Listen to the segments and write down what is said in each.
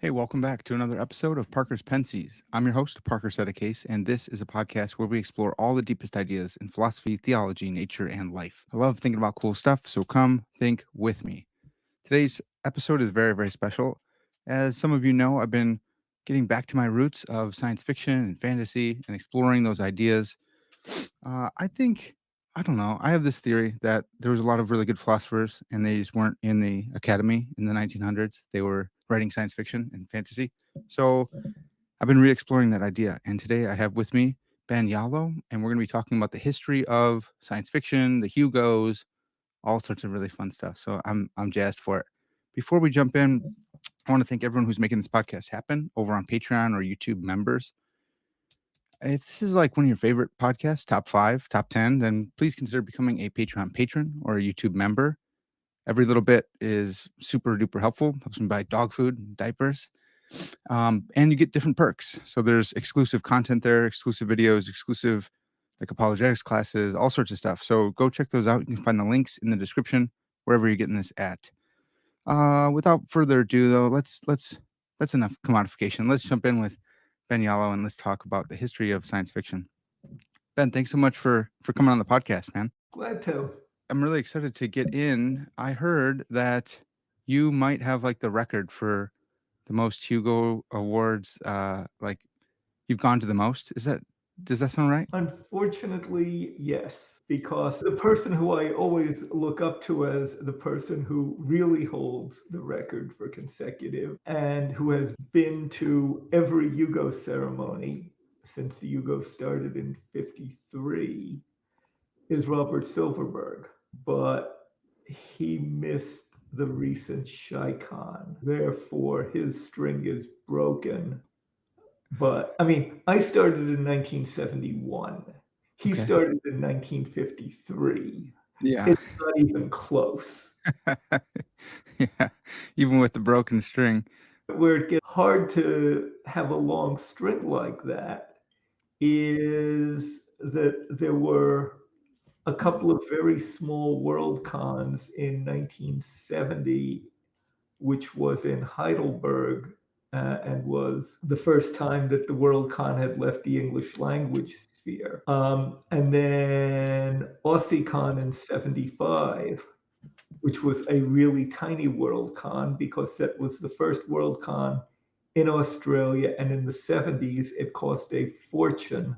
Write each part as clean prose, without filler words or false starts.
Hey, welcome back to another episode of Parker's Pensées. I'm your host, Parker Sedicase, and this is a podcast where we explore all the deepest ideas in philosophy, theology, nature, and life. I love thinking about cool stuff, so come think with me. Today's episode is very, very special. As some of you know, I've been getting back to my roots of science fiction and fantasy and exploring those ideas. I don't know, I have this theory that there was a lot of really good philosophers and they just weren't in the academy in the 1900s. They were writing science fiction and fantasy. So I've been re-exploring that idea. And today I have with me Ben Yalow, and we're going to be talking about the history of science fiction, the Hugos, all sorts of really fun stuff. So I'm jazzed for it. Before we jump in, I want to thank everyone who's making this podcast happen over on Patreon or YouTube members. If this is like one of your favorite podcasts, top 5, top 10, then please consider becoming a Patreon patron or a YouTube member. Every little bit is super duper helpful. Helps me buy dog food, and diapers, and you get different perks. So there's exclusive content there, exclusive videos, exclusive like apologetics classes, all sorts of stuff. So go check those out. You can find the links in the description wherever you're getting this at. Without further ado, though, that's enough commodification. Let's jump in with Ben Yalow and let's talk about the history of science fiction. Ben, thanks so much for coming on the podcast, man. Glad to. I'm really excited to get in. I heard that you might have like the record for the most Hugo Awards. Like you've gone to the most. Does that sound right? Unfortunately, yes, because the person who I always look up to as the person who really holds the record for consecutive and who has been to every Hugo ceremony since the Hugo started in 53 is Robert Silverberg. But he missed the recent Shicon. Therefore, his string is broken. But I mean, I started in 1971. He Okay. started in 1953. Yeah. It's not even close. Yeah. Even with the broken string. Where it gets hard to have a long string like that is that there were a couple of very small world cons in 1970, which was in Heidelberg, and was the first time that the Worldcon had left the English language sphere. And then AussieCon in 75, which was a really tiny Worldcon because that was the first Worldcon in Australia. And in the 70s, it cost a fortune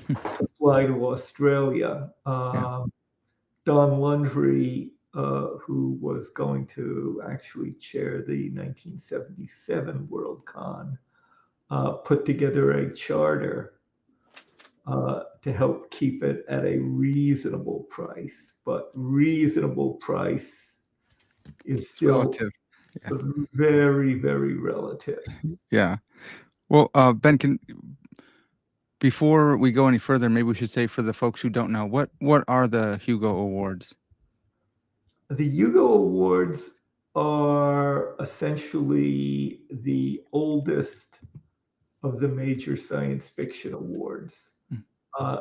to fly to Australia. Yeah. Don Lundry, who was going to actually chair the 1977 Worldcon, put together a charter to help keep it at a reasonable price. But reasonable price is It's still relative. Yeah. very, very relative. Yeah. Well, Ben, can before we go any further, maybe we should say for the folks who don't know, what are the Hugo Awards? The Hugo Awards are essentially the oldest of the major science fiction awards. Mm.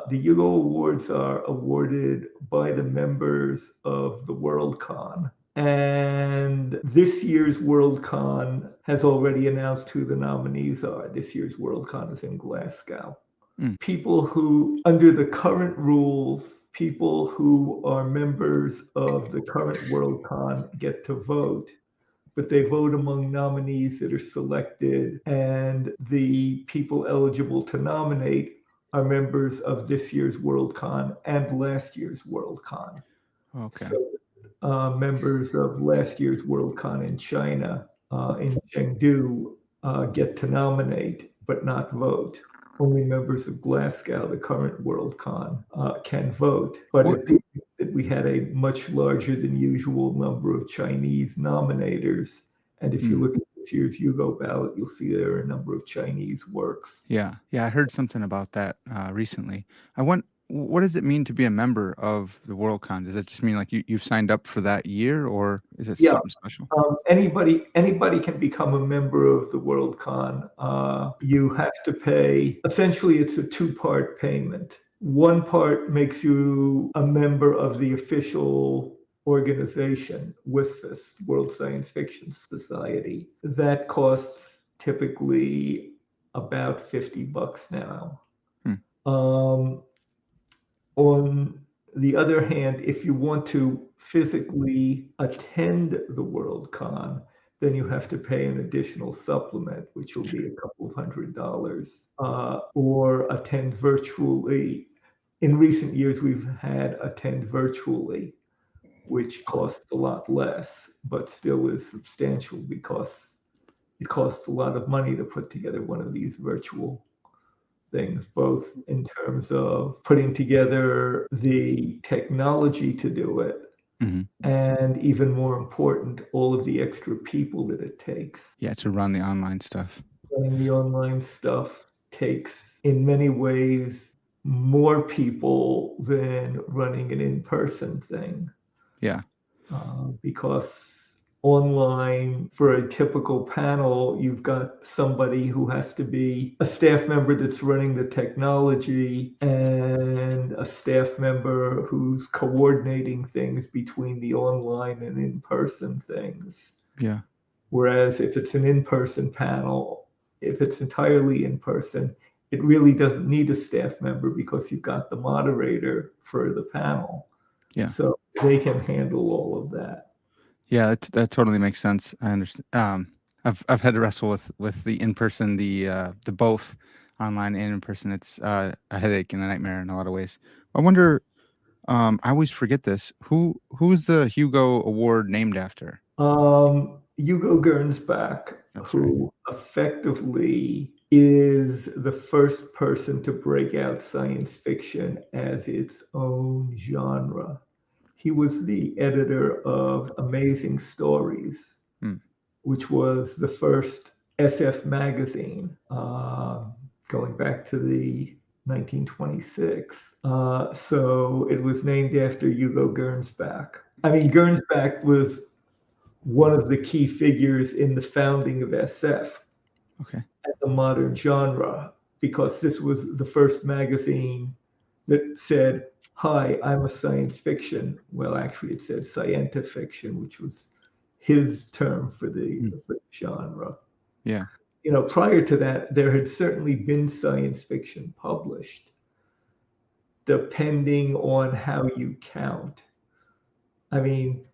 The Hugo Awards are awarded by the members of the Worldcon. And this year's Worldcon has already announced who the nominees are. This year's Worldcon is in Glasgow. Mm. People who, under the current rules, people who are members of the current Worldcon get to vote, but they vote among nominees that are selected, and the people eligible to nominate are members of this year's Worldcon and last year's Worldcon. Okay. So, members of last year's Worldcon in China, in Chengdu, get to nominate but not vote. Only members of Glasgow, the current Worldcon, can vote. But What? we had a much larger than usual number of Chinese nominators. And if you Mm. look at this year's Hugo ballot, you'll see there are a number of Chinese works. Yeah. Yeah. I heard something about that recently. I want. What does it mean to be a member of the Worldcon? Does it just mean like you've signed up for that year, or is it Yeah, something special? anybody can become a member of the Worldcon. You have to pay. Essentially, it's a two-part payment. One part makes you a member of the official organization, WSFS, World Science Fiction Society. That costs typically about $50 now. Hmm. Um, on the other hand, if you want to physically attend the Worldcon, then you have to pay an additional supplement, which will be a couple of $100, or attend virtually. In recent years, we've had attend virtually, which costs a lot less, but still is substantial because it costs a lot of money to put together one of these virtual things, both in terms of putting together the technology to do it, Hmm. and even more important, all of the extra people that it takes. Yeah, to run the online stuff. Running the online stuff takes, in many ways, more people than running an in-person thing. Yeah. Because online, for a typical panel, you've got somebody who has to be a staff member that's running the technology and a staff member who's coordinating things between the online and in-person things. Yeah. Whereas if it's an in-person panel, if it's entirely in person, it really doesn't need a staff member because you've got the moderator for the panel. Yeah. So they can handle all of that. Yeah, that totally makes sense. I understand. I've had to wrestle with the in person, the both online and in person. It's a headache and a nightmare in a lot of ways. I wonder. I always forget this. Who's the Hugo Award named after? Hugo Gernsback, That's right. who effectively is the first person to break out science fiction as its own genre. He was the editor of Amazing Stories, Hmm. which was the first SF magazine, going back to the 1926. So it was named after Hugo Gernsback. I mean, Gernsback was one of the key figures in the founding of SF Okay. as a modern genre, because this was the first magazine that said, "Hi, I'm a science fiction." Well, actually, it said scientifiction, which was his term Hmm. for the genre. Yeah. Prior to that, there had certainly been science fiction published, depending on how you count. I mean,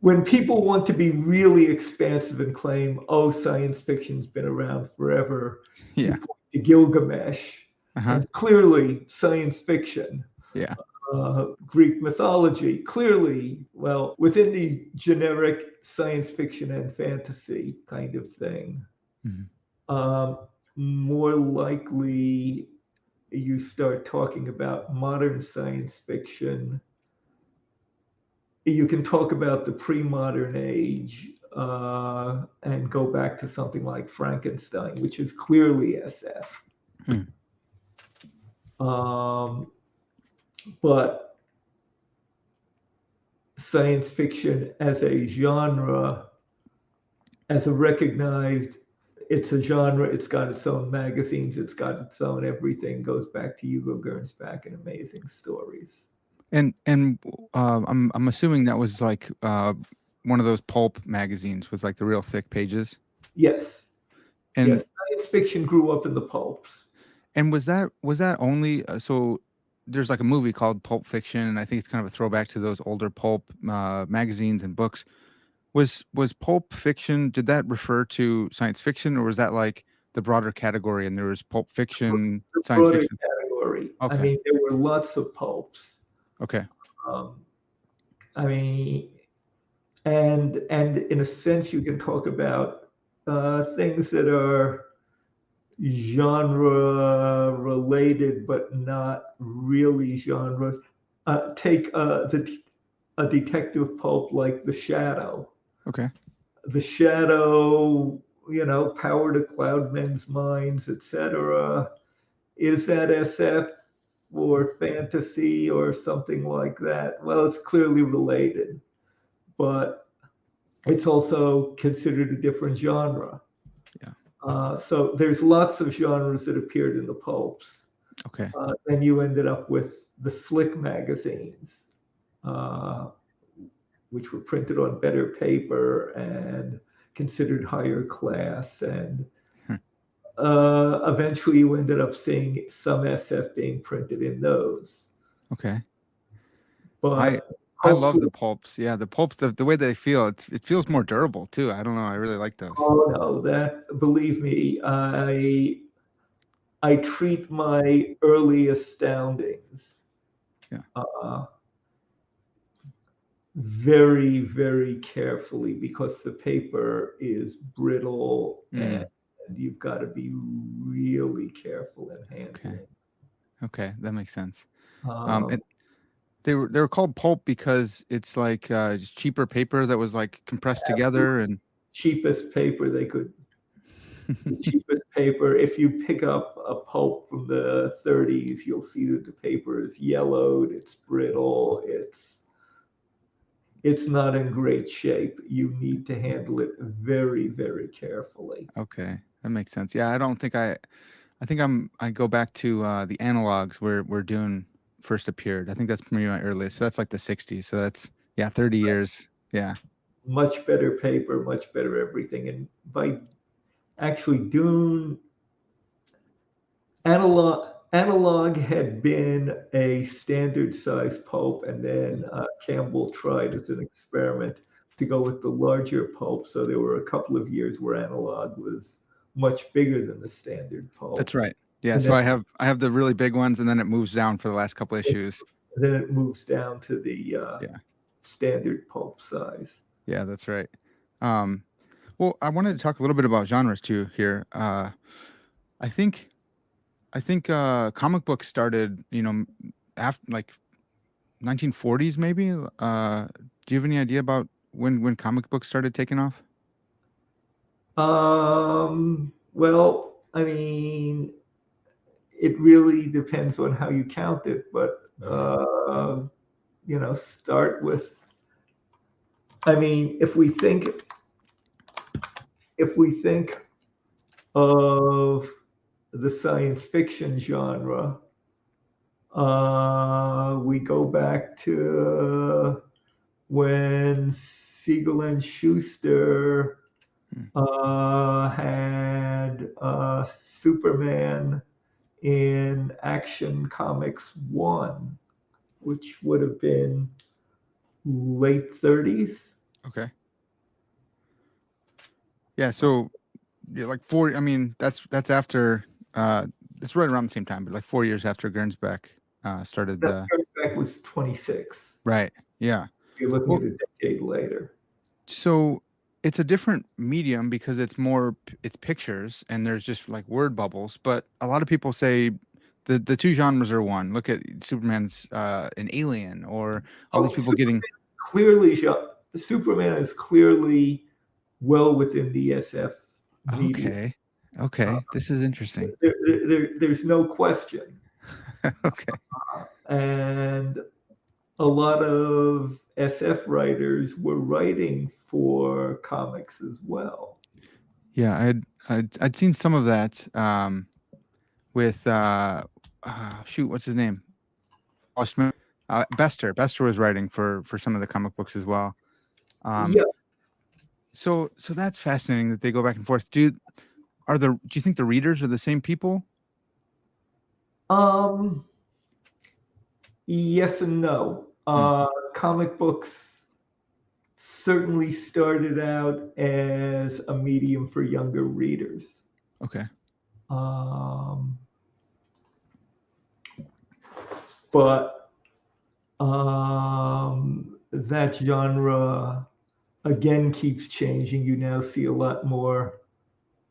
when people want to be really expansive and claim, oh, science fiction's been around forever, you Yeah. point to Gilgamesh, Uh-huh. and clearly science fiction. Yeah. Greek mythology, clearly, well, within the generic science fiction and fantasy kind of thing. Mhm. Um, More likely, you start talking about modern science fiction, you can talk about the pre-modern age, and go back to something like Frankenstein, which is clearly SF. Hmm. Um, but science fiction as a genre, as a recognized, it's a genre, it's got its own magazines, it's got its own everything, goes back to Hugo Gernsback and Amazing Stories. And I'm assuming that was like one of those pulp magazines with like the real thick pages. Yes, yes, And science fiction grew up in the pulps. and was that only so there's like a movie called Pulp Fiction, and I think it's kind of a throwback to those older pulp magazines and books. Was Pulp Fiction, did that refer to science fiction, or was that like the broader category and there was Pulp Fiction, The science broader fiction? category. I Okay. mean, there were lots of pulps. Okay. Um, I mean, and in a sense, you can talk about things that are genre related, but not really genres. Take a detective pulp like The Shadow. Okay. The Shadow, Power to Cloud Men's Minds, etc. Is that SF or fantasy or something like that? Well, it's clearly related, but it's also considered a different genre. Yeah. So there's lots of genres that appeared in the pulps. Okay. Then you ended up with the slick magazines. uh, which were printed on better paper and considered higher class. And Hmm. eventually you ended up seeing some SF being printed in those. Okay. I But I love hopefully, the pulps. Yeah, the pulps, the way they feel, it feels more durable too. I don't know. I really like those. oh no, that believe me, I treat my early astoundings Yeah. uh, very, very carefully because the paper is brittle and Mm, you've got to be really careful in okay. handling. Okay, that makes sense. Um, And they were called pulp because it's like just cheaper paper that was like compressed together and cheapest paper they could, the cheapest paper. If you pick up a pulp from the 30s, you'll see that the paper is yellowed, it's brittle, it's not in great shape. You need to handle it very, very carefully. okay, that makes sense. Yeah, I think I go back to the analogs where Dune first appeared. I think that's maybe my earliest. So that's like the 60s. So that's yeah, 30 years. Yeah. Much better paper, much better everything. And by actually Dune, analog had been a standard size pulp, and then Campbell tried as an experiment to go with the larger pulp. So there were a couple of years where analog was much bigger than the standard That's pulp, right. Yeah, and so I have the really big ones and then it moves down for the last couple issues. then it moves down to the Yeah. standard pulp size. Yeah, that's right. Um well, I wanted to talk a little bit about genres too here. I think comic books started, after like 1940s maybe. Do you have any idea about when comic books started taking off? Well, I mean, it really depends on how you count it, but Okay. start with. I mean, if we think of the science fiction genre, we go back to when Siegel and Schuster Hmm. had Superman in Action Comics 1, which would have been late 30s. Okay. Yeah, so yeah, like four. I mean, that's after. Uh, it's right around the same time, but like 4 years after Gernsback started That the. back was 26. Right. Yeah. You're looking Well, at a decade later. so it's a different medium because it's pictures and there's just like word bubbles. But a lot of people say the two genres are one. Look at Superman's an alien, or all these Oh, people getting. clearly, Superman is clearly well within the SF media. Okay. Uh, Okay. This is interesting. there's no question. Okay. And a lot of SF writers were writing for comics as well. Yeah, I'd seen some of that. With shoot, what's his name? Ostman. Bester. Bester was writing for some of the comic books as well. Um, Yeah. so that's fascinating that they go back and forth. Do you think the readers are the same people? Um, yes and no. Hmm, Comic books certainly started out as a medium for younger readers. okay. Um, but that genre again keeps changing. You now see a lot more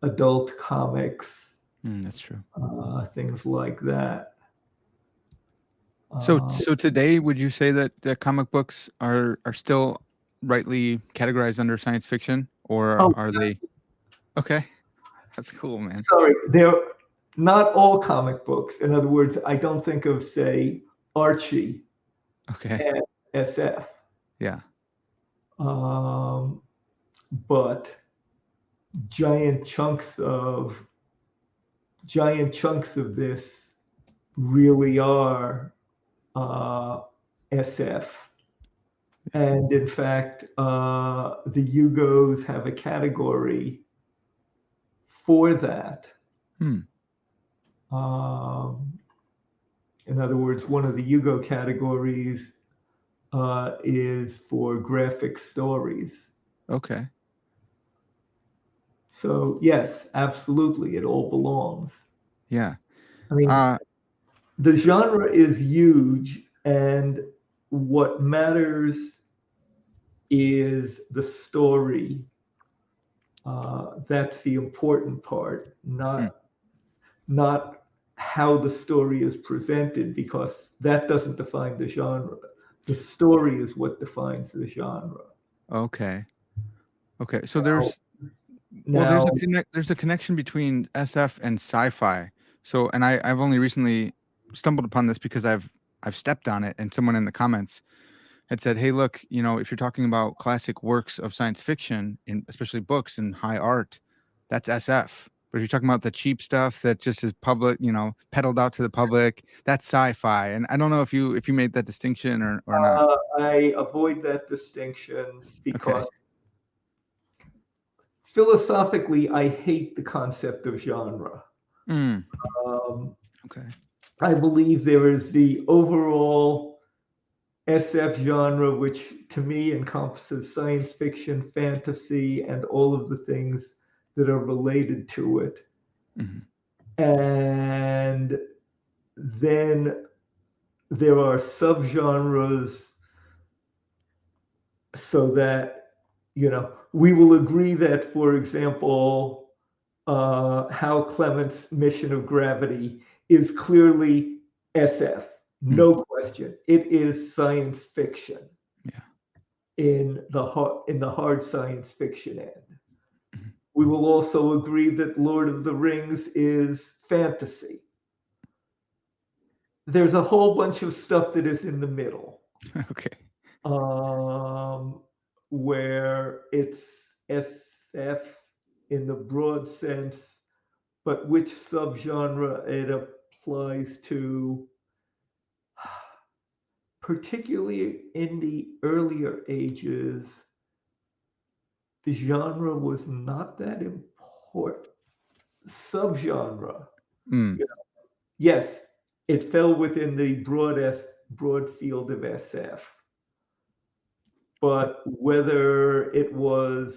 adult comics, That's true. things like that. So Uh, so today, would you say that the comic books are still rightly categorized under science fiction, or oh, are they? Okay, that's cool, man. sorry, they're not all comic books. In other words, I don't think of, say, Archie Okay, as SF, yeah, um, but giant chunks of giant chunks of this really are SF. And in fact, the Hugos have a category for that. Hmm. Um, in other words, one of the Hugo categories is for graphic stories. Okay. So, yes, absolutely, it all belongs. Yeah. I mean, Uh, the genre is huge, and what matters is the story. That's the important part, mm, not how the story is presented, because that doesn't define the genre. The story is what defines the genre. okay. Okay. So Now, there's now there's a connection between SF and sci-fi. So, and I've only recently stumbled upon this because I've stepped on it, and someone in the comments had said, "Hey, look, if you're talking about classic works of science fiction, in especially books and high art, that's SF. But if you're talking about the cheap stuff that just is public, peddled out to the public, that's sci-fi." And I don't know if you made that distinction or not. I avoid that distinction Okay. because philosophically, I hate the concept of genre. Mm, Um, okay. I believe there is the overall SF genre, which to me encompasses science fiction, fantasy, and all of the things that are related to it. Hmm. And then there are subgenres, so that, we will agree that, for example, Hal Clement's Mission of Gravity is clearly SF, Mm, no question. It is science fiction yeah. in the hard science fiction end. Mhm. We will also agree that Lord of the Rings is fantasy. There's a whole bunch of stuff that is in the middle, Okay. um, where it's SF in the broad sense, but which subgenre it applies to, particularly in the earlier ages, the genre was not that important. Subgenre, Mm, yes, it fell within the broad field of SF, but whether it was,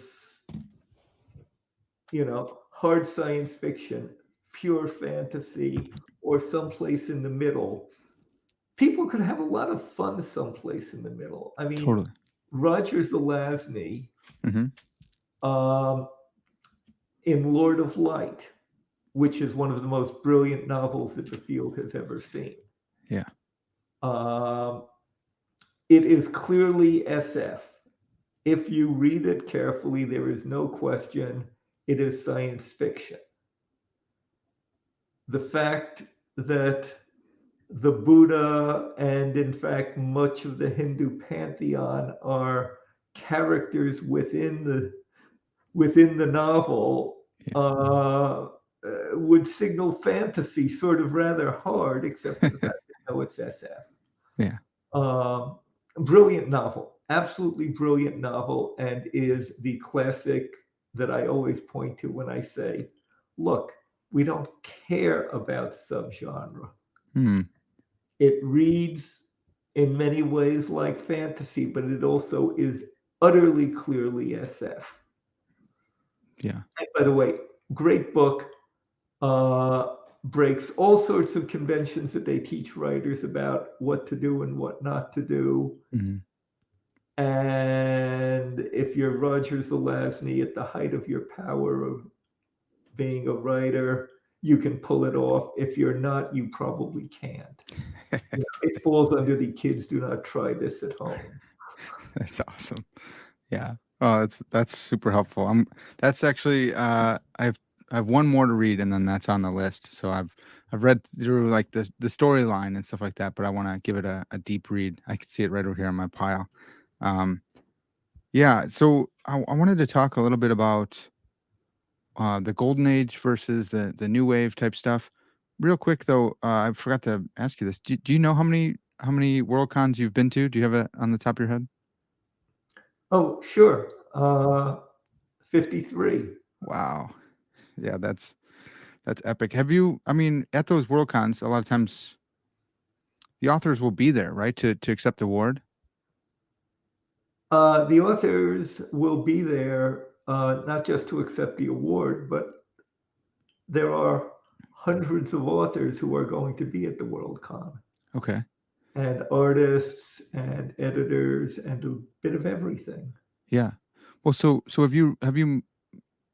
hard science fiction, pure fantasy, or someplace in the middle, people could have a lot of fun someplace in the middle. I mean, totally. Roger Zelazny, Hmm. um, in Lord of Light, which is one of the most brilliant novels that the field has ever seen. Yeah. Um, it is clearly SF. If you read it carefully, there is no question it is science fiction. The fact that the Buddha and, in fact, much of the Hindu pantheon are characters within the novel, Yeah. would signal fantasy sort of rather hard, except for the fact that no, it's SF. Yeah. Um, Brilliant novel, absolutely brilliant novel, and is the classic that I always point to when I say, look, we don't care about subgenre. Mm, It reads in many ways like fantasy, but it also is utterly clearly SF. yeah. And by the way, great book, breaks all sorts of conventions that they teach writers about what to do and what not to do. Hmm. And if you're Roger Zelazny at the height of your power of being a writer, you can pull it off. If you're not, you probably can't. It falls under the kids do not try this at home. That's awesome. Yeah. Oh, that's super helpful. That's actually I have one more to read and then that's on the list. So I've read through like the storyline and stuff like that, but I want to give it a deep read. I can see it right over here on my pile. Um yeah, so I wanted to talk a little bit about the golden age versus the new wave type stuff. Real quick though, I forgot to ask you this. Do you know how many world cons you've been to? Do you have it on the top of your head? Oh, sure. 53. Wow. Yeah, that's epic. Have you I mean, at those World Cons, a lot of times the authors will be there, right, to accept the award? The authors will be there not just to accept the award, but there are hundreds of authors who are going to be at the Worldcon, Okay. and artists and editors and a bit of everything. Yeah. Well, so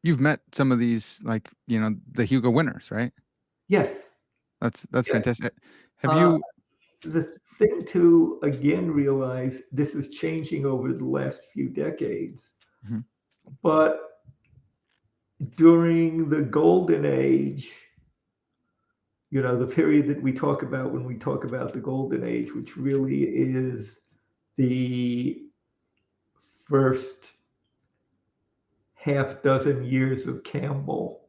you've met some of these, like, the Hugo winners, right? Yes, That's yes. fantastic. Have Uh, you the thing to again realize this is changing over the last few decades, Mhm. but during the golden age, the period that we talk about when we talk about the golden age, which really is the first half dozen years of Campbell.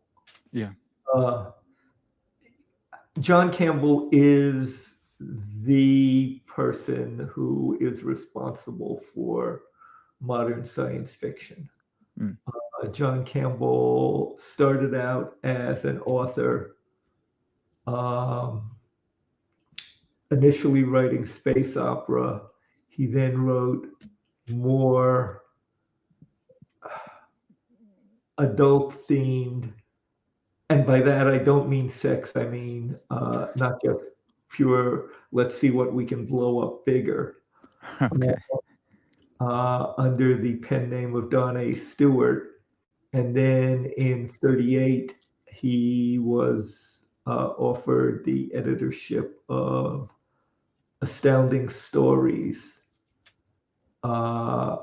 Yeah. Uh, John Campbell is the person who is responsible for modern science fiction. Mm. John Campbell started out as an author, um, initially writing space opera. He then wrote more adult themed, and by that I don't mean sex, I mean not just pure, let's see what we can blow up bigger, Okay. under the pen name of Don A. Stewart. And then in 38, he was offered the editorship of Astounding Stories, uh,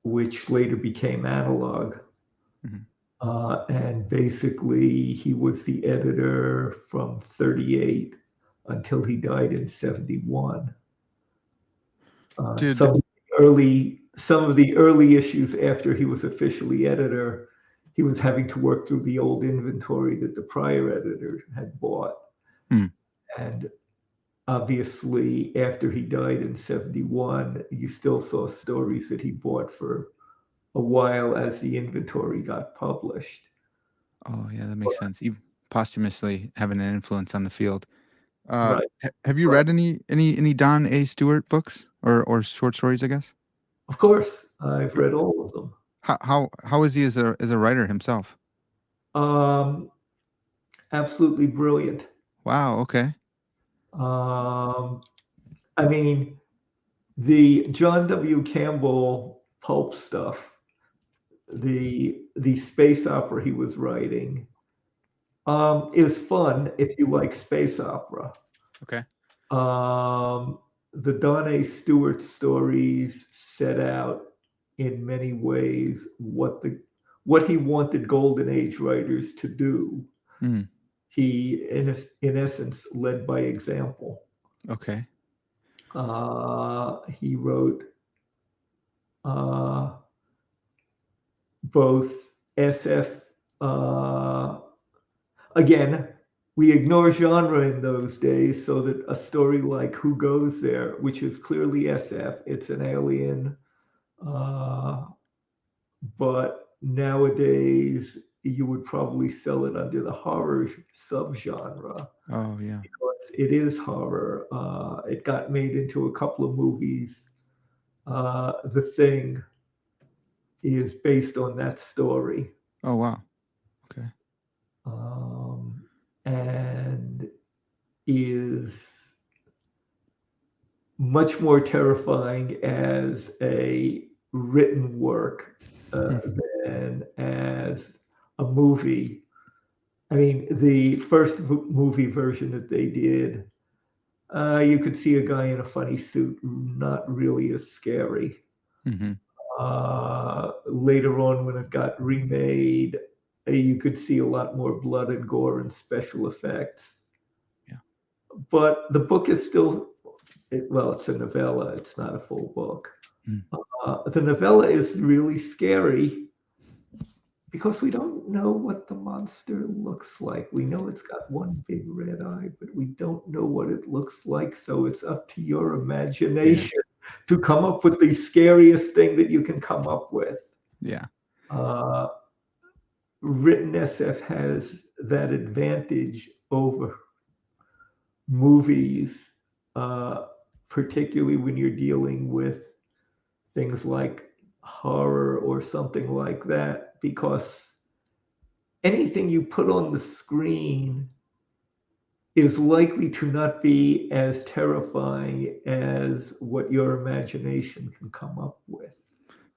which later became Analog. Mhm. And basically, he was the editor from 38 until he died in 71. Did Some of the early issues after he was officially editor, he was having to work through the old inventory that the prior editor had bought. mm, And obviously, after he died in 71, you still saw stories that he bought for a while as the inventory got published. oh, yeah, that makes sense. Even posthumously having an influence on the field. Right, Have you right. read any Don A. Stewart books or short stories, I guess? Of course, I've read all of them. How is he as a writer himself? Um, Absolutely brilliant. Wow, okay. Um, I mean, the John W. Campbell pulp stuff, the space opera he was writing, is fun if you like space opera. Okay. Um, the Don A. Stewart stories set out in many ways what he wanted Golden Age writers to do. Mm, He, in essence, led by example. okay. He wrote uh, both SF. Uh, Again, we ignore genre in those days, so that a story like Who Goes There, which is clearly SF, it's an alien, uh, but nowadays you would probably sell it under the horror subgenre Oh, yeah. because it is horror. It got made into a couple of movies. The Thing is based on that story. Oh, wow. Okay. Um, and is much more terrifying as a written work Mm, than as a movie. I mean, the first movie version that they did, you could see a guy in a funny suit, not really as scary. mhm. Later on, when it got remade, you could see a lot more blood and gore and special effects. Yeah. But the book is still, well, it's a novella, it's not a full book. Mm, The novella is really scary because we don't know what the monster looks like. We know it's got one big red eye, but we don't know what it looks like. So it's up to your yes. imagination to come up with the scariest thing that you can come up with. Yeah. Uh, Written SF has that advantage over movies, uh, particularly when you're dealing with things like horror or something like that, because anything you put on the screen is likely to not be as terrifying as what your imagination can come up with.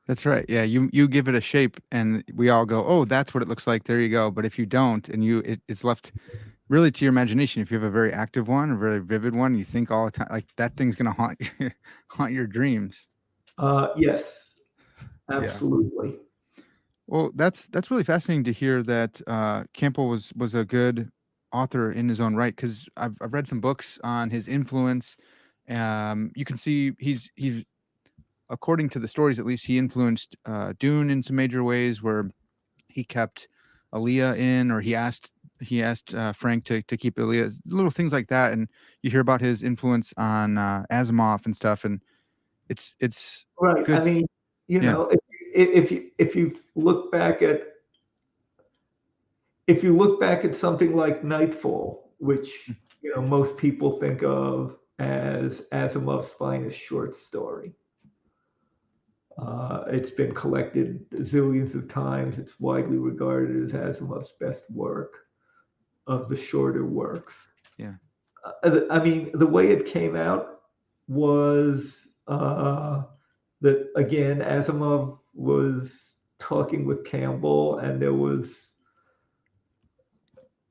That's right. Yeah, you give it a shape, and we all go, "Oh, that's what it looks like." There you go. But if you don't, and it's left really to your imagination. If you have a very active one, a very vivid one, you think all the time, like that thing's gonna haunt your haunt your dreams. Yes, Yeah. absolutely. Well, that's really fascinating to hear that Campbell was a good author in his own right, because I've read some books on his influence. You can see he's according to the stories, at least, he influenced Dune in some major ways, where he kept Aaliyah in, or he asked Frank to keep Aaliyah, little things like that. And you hear about his influence on Asimov and stuff, and it's Right. I good. mean, Yeah. if you look back at something like Nightfall, which most people think of as Asimov's finest short story. It's been collected zillions of times. It's widely regarded as Asimov's best work of the shorter works. Yeah. I mean, the way it came out was that again, Asimov was talking with Campbell, and there was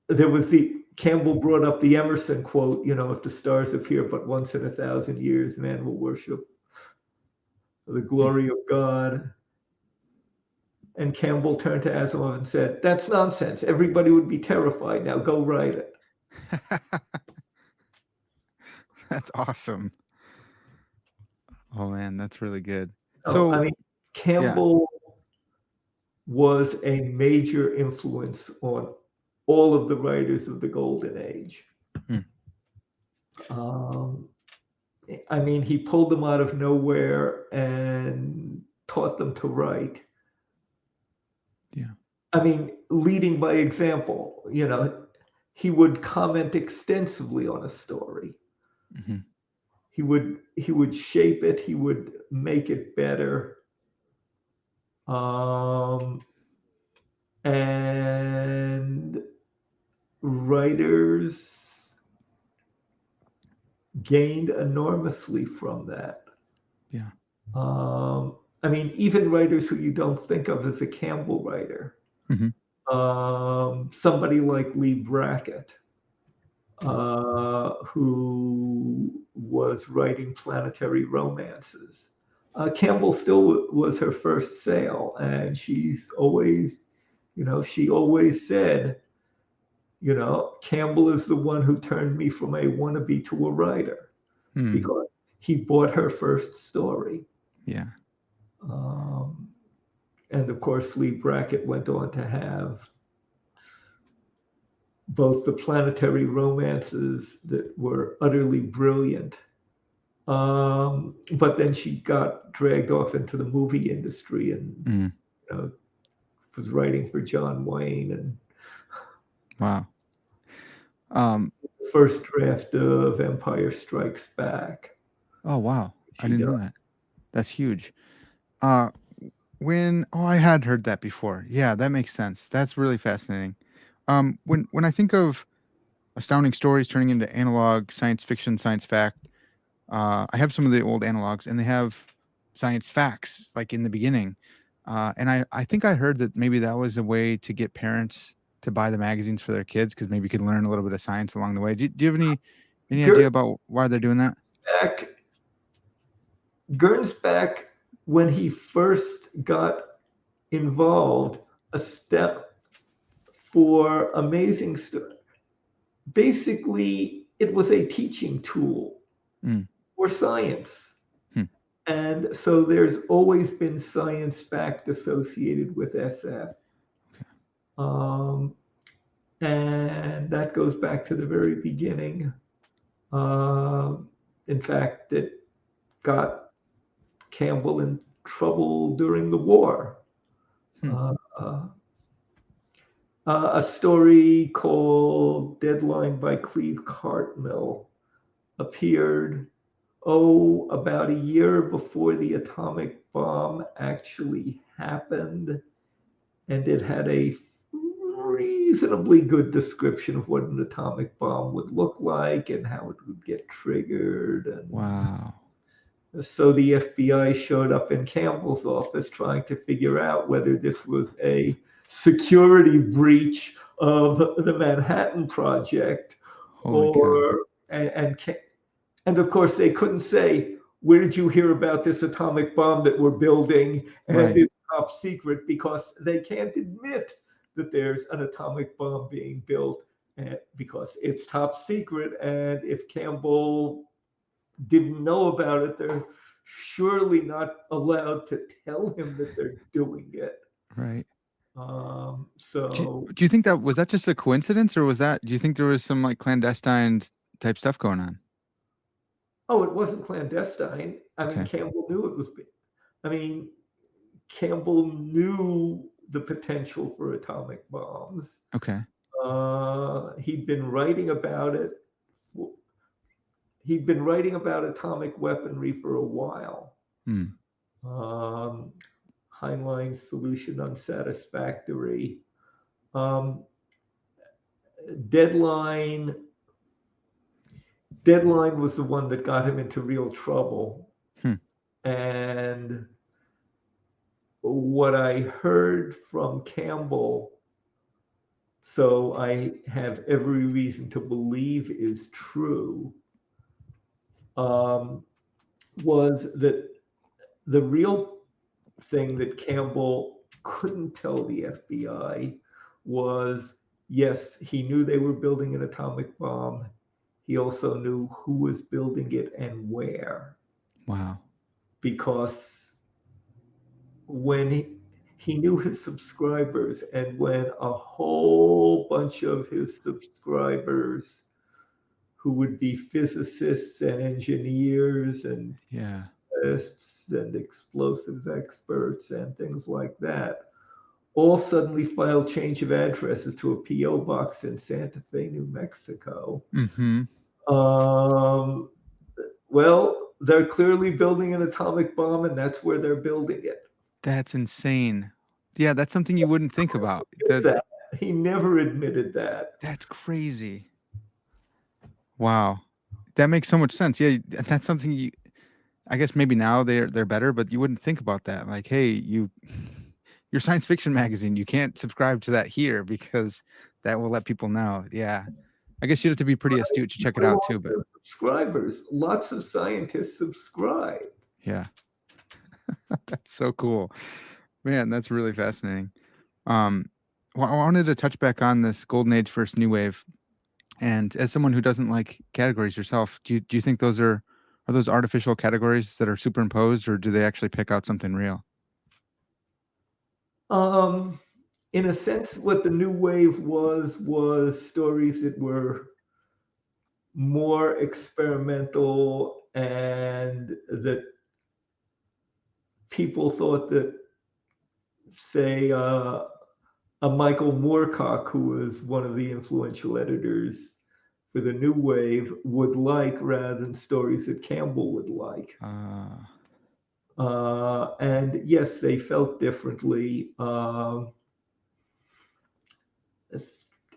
the Campbell brought up the Emerson quote, if the stars appear but once in 1,000 years, man will worship the Hmm. glory of God. And Campbell turned to Asimov and said, "That's nonsense. Everybody would be terrified. Now go write it." That's awesome. Oh man, that's really good. So, I So mean, yeah. Campbell was a major influence on all of the writers of the Golden Age. Hmm. Um, I mean, he pulled them out of nowhere and taught them to write. Yeah. I mean, leading by example, he would comment extensively on a story. Hmm. He would shape it, he would make it better. Um, and writers gained enormously from that. Yeah. I mean, even writers who you don't think of as a Campbell writer, Hmm. somebody like Lee Brackett, who was writing planetary romances. Campbell still was her first sale, and she always said, Campbell is the one who turned me from a wannabe to a writer Hmm. because he bought her first story. Yeah. Um, and of course, Lee Brackett went on to have both the planetary romances that were utterly brilliant. But then she got dragged off into the movie industry and Mm. was writing for John Wayne and Wow. Um. the first draft of Empire Strikes Back. Oh wow. I She didn't done. know that. That's huge. Uh. I had heard that before. Yeah, that makes sense. That's really fascinating. When I think of astounding stories turning into analog science fiction, science fact, I have some of the old analogs, and they have science facts like in the beginning. And I think I heard that maybe that was a way to get parents to buy the magazines for their kids, because maybe you could learn a little bit of science along the way. Do you have any idea about why they're doing that? Gernsback, Gernsback, when he first got involved, a step for amazing stuff. Basically, it was a teaching tool Mm. for science. Hmm. And so there's always been science fact associated with SF. Okay. Um, and that goes back to the very beginning. Um, in fact, it got Campbell in trouble during the war. Hmm. Uh, uh, a story called Deadline by Cleve Cartmill appeared, about a year before the atomic bomb actually happened. And it had a reasonably good description of what an atomic bomb would look like and how it would get triggered. And Wow. so the FBI showed up in Campbell's office trying to figure out whether this was a security breach of the Manhattan Project, Holy cow. or and of course they couldn't say, where did you hear about this atomic bomb that we're building and Right. it's top secret, because they can't admit that there's an atomic bomb being built, because it's top secret. And if Campbell didn't know about it, they're surely not allowed to tell him that they're doing it. Right. Do, So, do you think that was that just a coincidence, or was that? Do you think there was some like clandestine type stuff going on? oh, it wasn't clandestine. I mean, Okay. Campbell knew it was. I mean, Campbell knew the potential for atomic bombs. Okay. He'd been writing about it. He'd been writing about atomic weaponry for a while. Hmm. Um, Heinlein's solution unsatisfactory. Um, Deadline Deadline was the one that got him into real trouble. Hmm. And what I heard from Campbell, so I have every reason to believe is true, um, was that the real thing that Campbell couldn't tell the FBI was, yes, he knew they were building an atomic bomb. He also knew who was building it and where, Wow. because when he knew his subscribers, and when a whole bunch of his subscribers, who would be physicists and engineers and Yeah. tests and explosives experts and things like that, all suddenly filed change of addresses to a PO box in Santa Fe, New Mexico. Mm-hmm. Um, well, they're clearly building an atomic bomb, and that's where they're building it. That's insane. Yeah, that's something you wouldn't think about. That he never admitted that. That's crazy. Wow. That makes so much sense. Yeah, that's something you I guess maybe now they're better, but you wouldn't think about that. Like, hey, your science fiction magazine, you can't subscribe to that here because that will let people know. Yeah. I guess you'd have to be pretty astute to check it out too, but Subscribers, lots of scientists subscribe. yeah. That's so cool. Man, that's really fascinating. Um I wanted to touch back on this golden age versus new wave. And as someone who doesn't like categories yourself, do you think those are those artificial categories that are superimposed, or do they actually pick out something real? Um, in a sense, what the new wave was stories that were more experimental, and that people thought that, say, a Michael Moorcock, who was one of the influential editors for the new wave, would like, rather than stories that Campbell would like. Uh, And yes, they felt differently.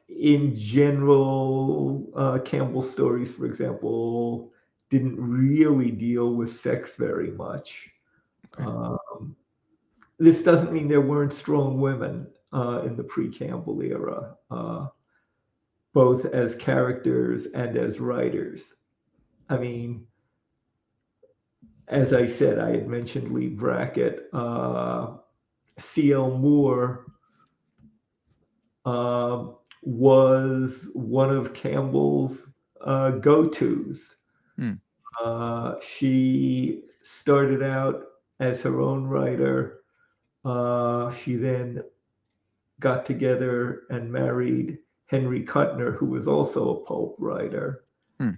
In general, Campbell stories, for example, didn't really deal with sex very much. okay. Um, this doesn't mean there weren't strong women in the pre-Campbell era, both as characters and as writers. I mean, as I said, I had mentioned Lee Brackett. C.L. Moore was one of Campbell's go-tos. Hmm. She started out as her own writer. She then got together and married Henry Kuttner, who was also a pulp writer. Hmm.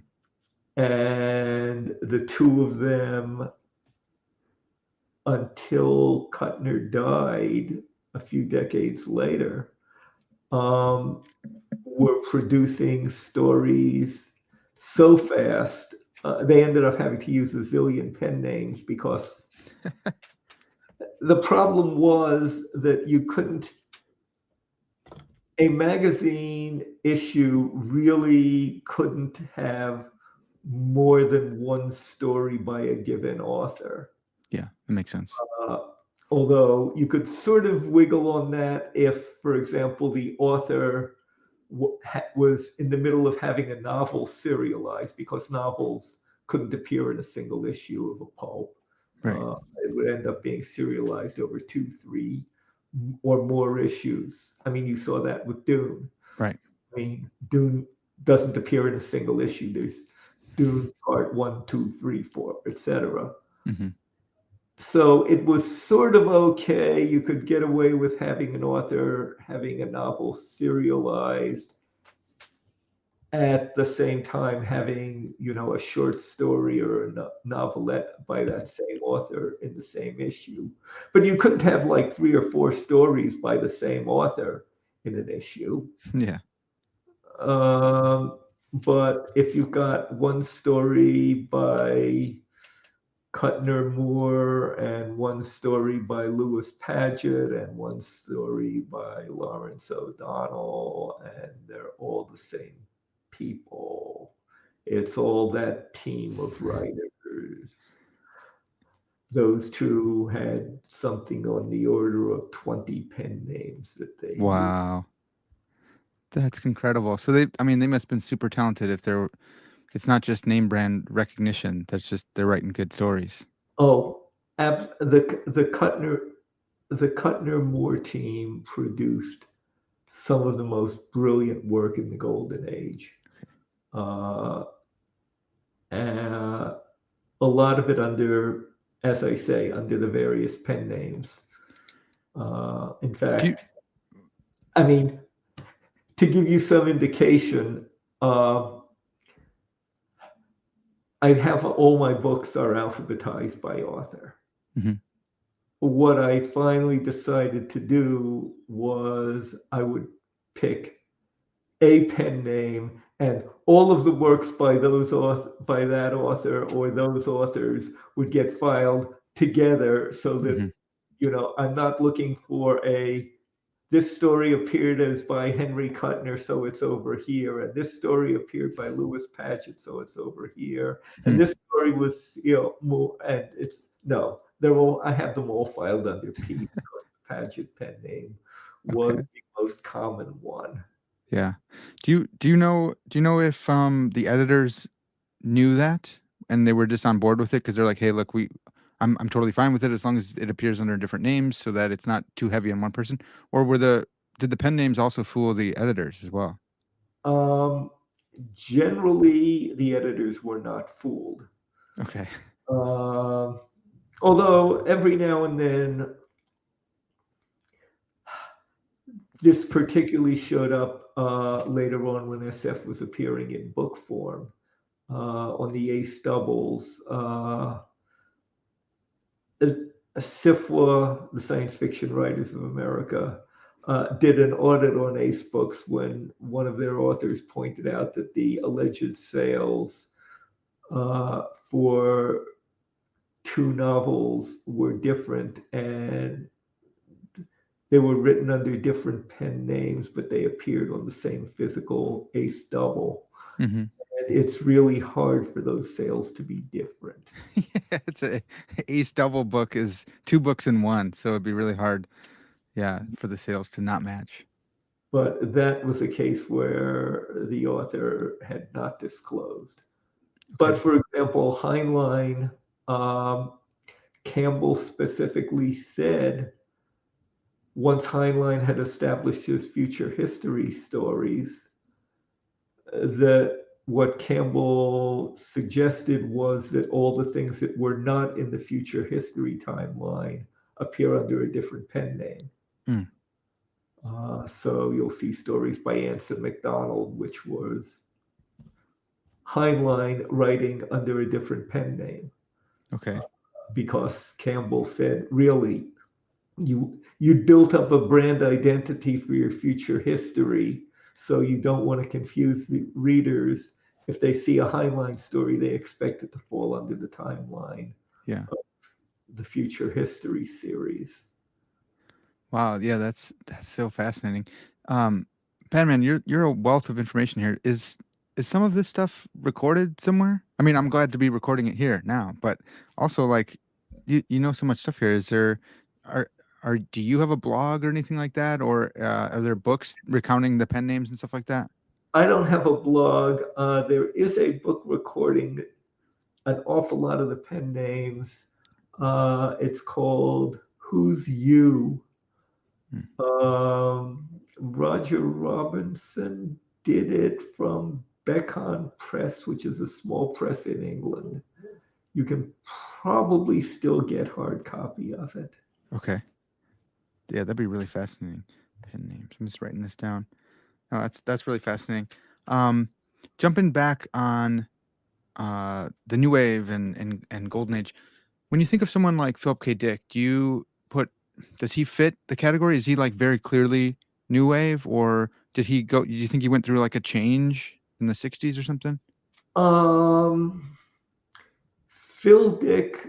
And the two of them until Kuttner died a few decades later, um, were producing stories so fast. They ended up having to use a zillion pen names because the problem was that you couldn't, a magazine issue really couldn't have more than one story by a given author. Yeah, that makes sense. Uh, Although you could sort of wiggle on that if, for example, the author was in the middle of having a novel serialized, because novels couldn't appear in a single issue of a pulp. Right. It would end up being serialized over two, three, or more issues. I mean, you saw that with Dune. Right. I mean, Dune doesn't appear in a single issue. There's Dune part one, two, three, four, etc. Hmm. So it was sort of okay. You could get away with having an author having a novel serialized at the same time having, a short story or a novelette by that same author in the same issue. But you couldn't have like three or four stories by the same author in an issue. Yeah. Um, but if you've got one story by Kuttner Moore and one story by Lewis Paget and one story by Lawrence O'Donnell, and they're all the same people. It's all that team of writers. Those two had something on the order of 20 pen names that they used. Wow. That's incredible. So I mean, they must have been super talented if it's not just name brand recognition. That's just they're writing good stories. Oh, the Kuttner Moore team produced some of the most brilliant work in the Golden Age. Uh, and a lot of it under, as I say, under the various pen names. In Do you, fact, I mean, to give you some indication, uh, I have all my books are alphabetized by author. mhm. What I finally decided to do was I would pick a pen name, and all of the works by by that author or those authors would get filed together, so that Mhm. I'm not looking for this story appeared as by Henry Kuttner, so it's over here, and this story appeared by Lewis Paget, so it's over here, and Hmm. this story was more, and it's no, they're all, I have them all filed under P because the Paget pen name was Okay. the most common one. Yeah. Do you know if the editors knew that and they were just on board with it because they're like, hey, look, I'm totally fine with it as long as it appears under different names so that it's not too heavy on one person. Or did the pen names also fool the editors as well? Um, Generally, the editors were not fooled. Okay. Um, Although every now and then, this particularly showed up later on when SF was appearing in book form on the Ace Doubles. SIFWA, the Science Fiction Writers of America, did an audit on Ace Books when one of their authors pointed out that the alleged sales for two novels were different, and they were written under different pen names, but they appeared on the same physical Ace Double. Hmm. And it's really hard for those sales to be different. Yeah, it's a Ace double book is two books in one, so it'd be really hard, yeah, for the sales to not match. But that was a case where the author had not disclosed. But Okay. for example, Heinlein, um, Campbell specifically said once Heinlein had established his future history stories, that what Campbell suggested was that all the things that were not in the future history timeline appear under a different pen name. Mm, So you'll see stories by Anson MacDonald, which was Heinlein writing under a different pen name. okay. because Campbell said, really, you built up a brand identity for your future history, so you don't want to confuse the readers. If they see a Heinlein story, they expect it to fall under the timeline Yeah. of the future history series. Wow. Yeah, that's so fascinating. Um, Panman, you're a wealth of information here. Is some of this stuff recorded somewhere? I mean, I'm glad to be recording it here now, but also like you know so much stuff here. Is there are do you have a blog or anything like that, or are there books recounting the pen names and stuff like that? I don't have a blog. There is a book recording an awful lot of the pen names. It's called Who's You? Hmm. Roger Robinson did it from Beacon Press, which is a small press in England. You can probably still get hard copy of it. Okay. Yeah, that'd be really fascinating. Pen names. I'm just writing this down. No, that's really fascinating. Um, Jumping back on the new wave and golden age. When you think of someone like Philip K. Dick, does he fit the category? Is he like very clearly new wave, or do you think he went through like a change in the 60s or something? Um, Phil Dick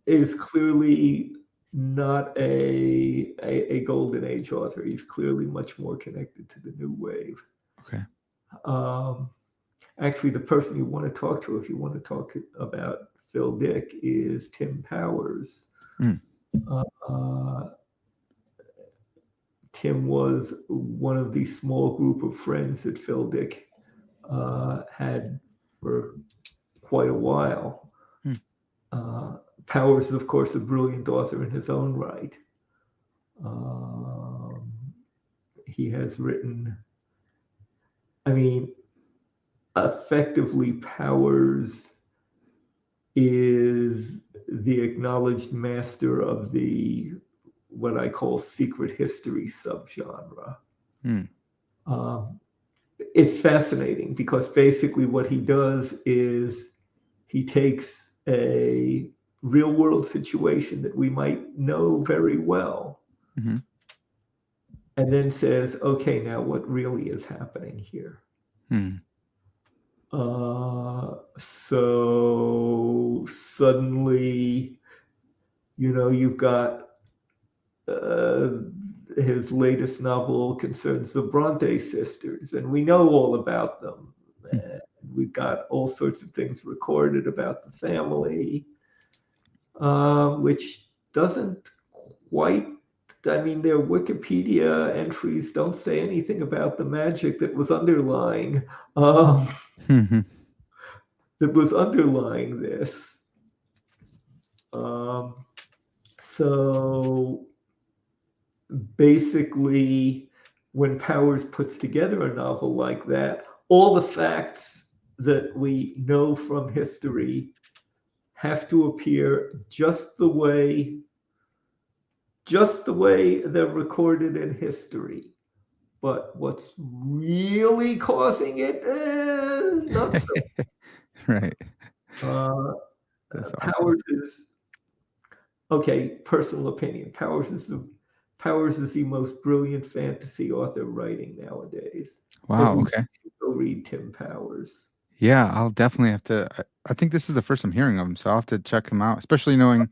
is clearly not a golden age author. He's clearly much more connected to the new wave. Okay. Um, Actually, the person you want to talk to if you want to talk about Phil Dick is Tim Powers. Mm, Uh, Tim was one of the small group of friends that Phil Dick had for quite a while. mm, Uh, Powers is, of course, a brilliant author in his own right. Um, he has written, I mean, effectively, Powers is the acknowledged master of the what I call secret history subgenre. mm, Um, it's fascinating because basically what he does is he takes a real world situation that we might know very well hmm and then says, okay, now what really is happening here? mm, So suddenly, you've got uh, his latest novel concerns the Bronte sisters, and we know all about them. mm. And we've got all sorts of things recorded about the family, which doesn't quite. I mean, their Wikipedia entries don't say anything about the magic um, Mhm. that was underlying this. Um, so basically, when Powers puts together a novel like that, all the facts that we know from history have to appear just the way they're recorded in history. But what's really causing it? Not so. Right. Uh, That's awesome. Powers is okay. Personal opinion. Powers is the most brilliant fantasy author writing nowadays. Wow. Everybody Okay. should go read Tim Powers. Yeah, I'll definitely have to. I think this is the first I'm hearing of him, so I'll have to check him out. Especially knowing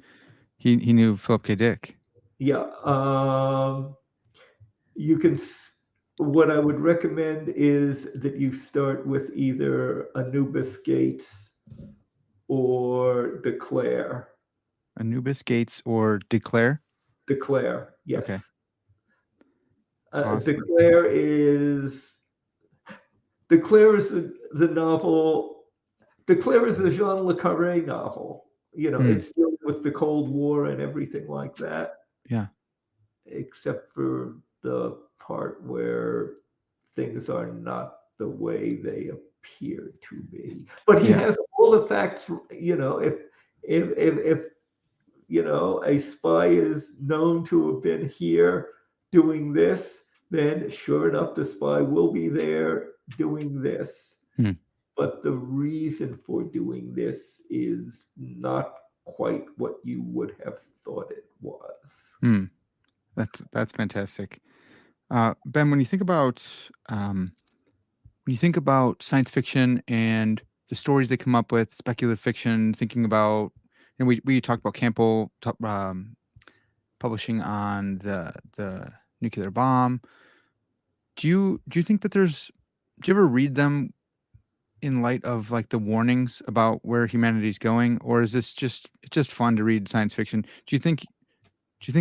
he knew Philip K. Dick. Yeah. You can. What I would recommend is that you start with either Anubis Gates or Declare. Anubis Gates or Declare. Declare, yes. Okay. Awesome. Declare is the novel. Declare is a Jean le Carré novel. Mm, It's dealing with the Cold War and everything like that, yeah. except for the part where things are not the way they appear to be. But he Yeah. has all the facts. If a spy is known to have been here doing this, then sure enough, the spy will be there doing this. Mm, But the reason for doing this is not quite what you would have thought it was. Hmm. That's fantastic. Ben, when you think about science fiction and the stories they come up with, speculative fiction, thinking about, we talked about Campbell publishing on the nuclear bomb. Do you think that do you ever read them in light of like the warnings about where humanity's going, or is this just fun to read science fiction? Do you think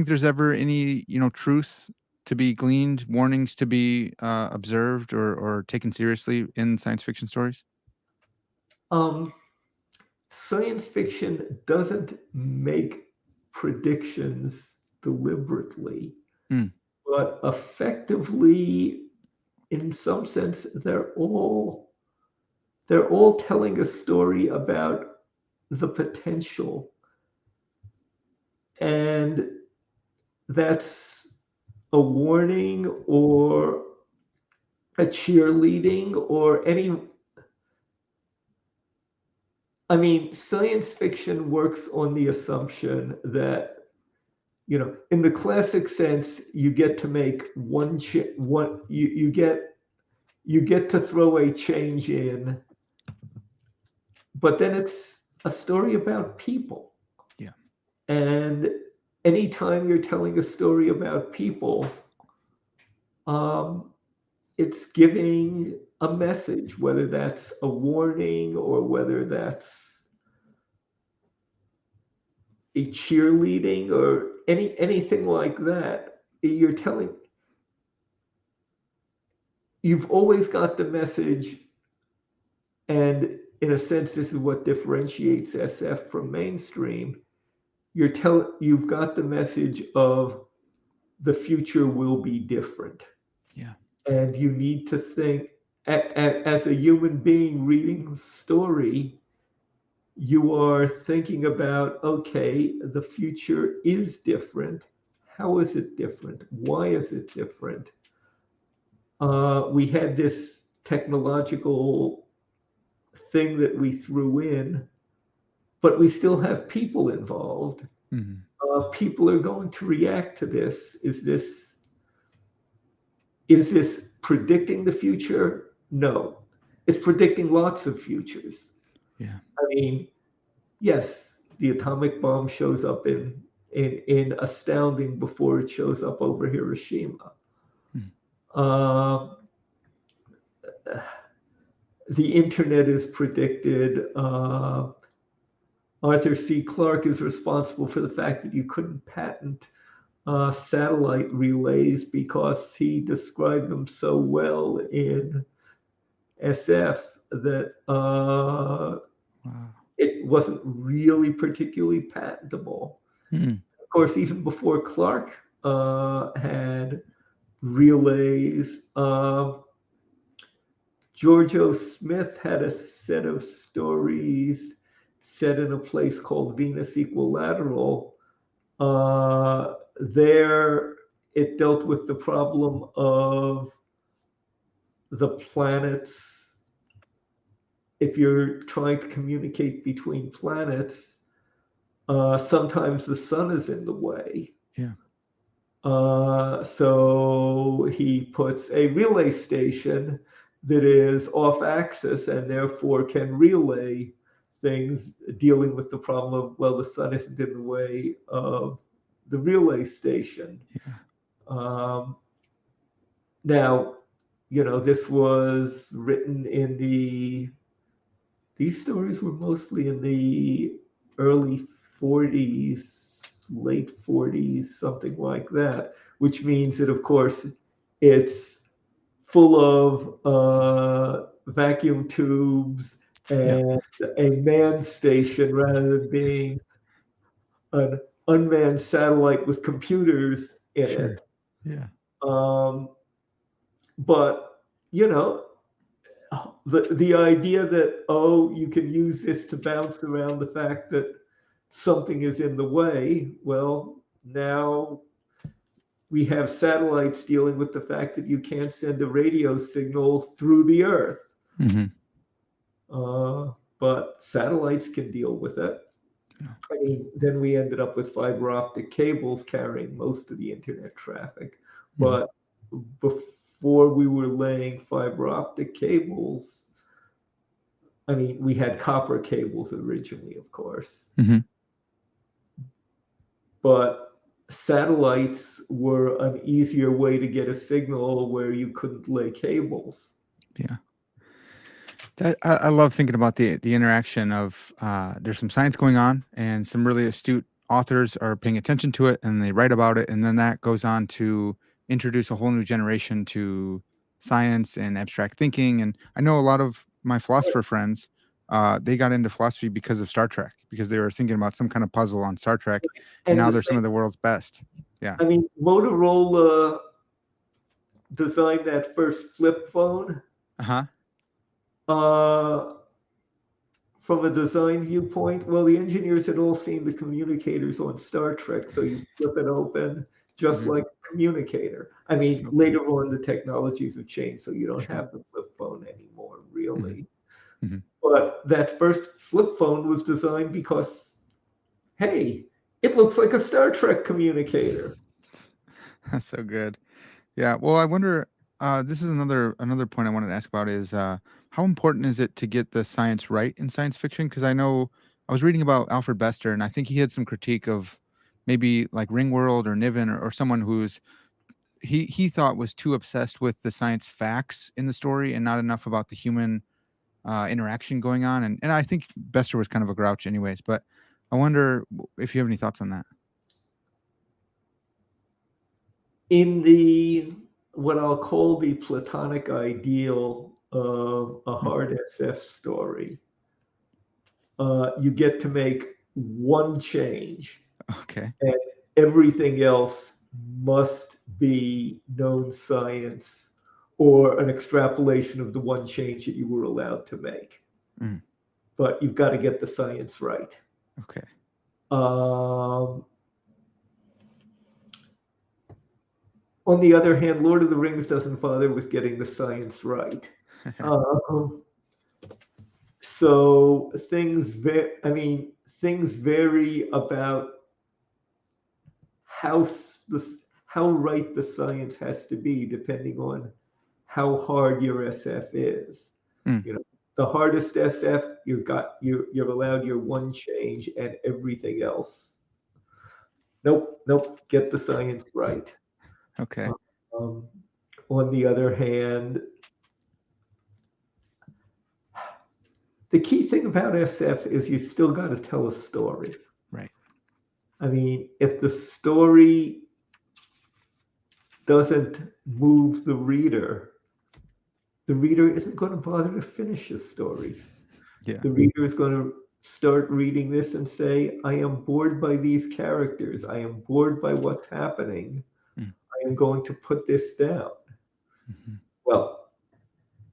there's ever any truth to be gleaned, warnings to be observed or taken seriously in science fiction stories? Um, Science fiction doesn't make predictions deliberately, Mm, but effectively, in some sense, they're all telling a story about the potential, and that's a warning or a cheerleading or any. I mean, science fiction works on the assumption that, in the classic sense, you get to make one you get to throw a change in, but then it's a story about people. yeah. And anytime you're telling a story about people, um, it's giving a message, whether that's a warning or whether that's a cheerleading or anything like that. You've always got the message, and in a sense, this is what differentiates SF from mainstream. You've got the message of the future will be different, Yeah. and you need to think as a human being reading the story. You are thinking about, okay, the future is different. How is it different? Why is it different? We had this technological thing that we threw in, but we still have people involved. Mhm. People are going to react to this. Is this predicting the future? No, it's predicting lots of futures. Yeah. I mean, yes, the atomic bomb shows up in astounding before it shows up over Hiroshima. Mm. Uh, the internet is predicted. Arthur C. Clarke is responsible for the fact that you couldn't patent satellite relays because he described them so well in SF that Wow. it wasn't really particularly patentable. Mm. Of course, even before Clarke had relays, George O. Smith had a set of stories set in a place called Venus Equilateral. There, it dealt with the problem of the planets. If you're trying to communicate between planets, sometimes the sun is in the way. Yeah. So he puts a relay station that is off axis and therefore can relay things dealing with the problem of, well, the sun isn't in the way of the relay station. Yeah. Um, Now, this was written these stories were mostly in the early 40s, late 40s, something like that, which means that, of course, it's full of vacuum tubes Yeah. and a manned station rather than being an unmanned satellite with computers in Sure. it. Yeah. Um, but, you know, the idea that, oh, you can use this to bounce around the fact that something is in the way, well, now we have satellites dealing with the fact that you can't send a radio signal through the earth. Mhm. But satellites can deal with it. Yeah. I mean, then we ended up with fiber optic cables carrying most of the internet traffic. Mhm. But before we were laying fiber optic cables, I mean, we had copper cables originally, of course, Mhm. but satellites were an easier way to get a signal where you couldn't lay cables. Yeah. I love thinking about the interaction of there's some science going on and some really astute authors are paying attention to it and they write about it and then that goes on to introduce a whole new generation to science and abstract thinking. And I know a lot of my philosopher friends, they got into philosophy because of Star Trek because they were thinking about some kind of puzzle on Star Trek and And now the they're some same, of the world's best. Yeah. I mean, Motorola designed that first flip phone. Uh huh. Uh, from a design viewpoint, well, the engineers had all seen the communicators on Star Trek, so you flip it open just Hmm. like a communicator. I mean, So cool. later on, the technologies have changed, so you don't Sure. have the flip phone anymore, Hmm. really. Hmm. But that first flip phone was designed because, hey, it looks like a Star Trek communicator. That's so good. Yeah, well, I wonder. This is another point I wanted to ask about is how important is it to get the science right in science fiction? Because I know I was reading about Alfred Bester, and I think he had some critique of maybe like Ringworld or Niven or someone who's he thought was too obsessed with the science facts in the story and not enough about the human interaction going on. And I think Bester was kind of a grouch, anyways. But I wonder if you have any thoughts on that. In the what I'll call the Platonic ideal of a Mm, hard SF story, you get to make one change, okay. and everything else must be known science or an extrapolation of the one change that you were allowed to make. Mm, But you've got to get the science right. okay. Um, on the other hand, Lord of the Rings doesn't bother with getting the science right. Um, so I mean, things vary about how the how right the science has to be depending on how hard your SF is. Mm, You know, the hardest SF you're allowed your one change and everything else. Nope, nope. Get the science right. okay. Um, on the other hand, the key thing about SF is you still got to tell a story. Right. I mean, if the story doesn't move the reader isn't going to bother to finish the story. Yeah. The reader is going to start reading this and say, I am bored by these characters. I am bored by what's happening. Mm, I am going to put this down. mhm. Well,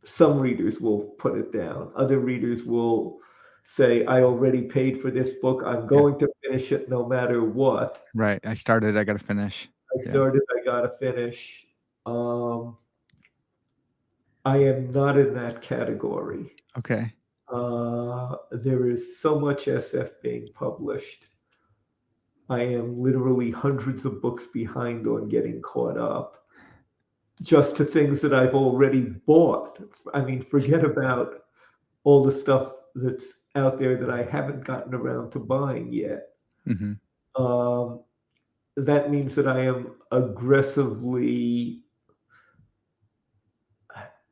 some readers will put it down. Other readers will say, I already paid for this book. I'm Yeah. going to finish it no matter what. Right. I started, I gotta finish. I Yeah. started, I got to finish. Um, I am not in that category. Okay. There is so much SF being published. I am literally hundreds of books behind on getting caught up just to things that I've already bought. I mean, forget about all the stuff that's out there that I haven't gotten around to buying yet. Mhm. Um, that means that I am aggressively,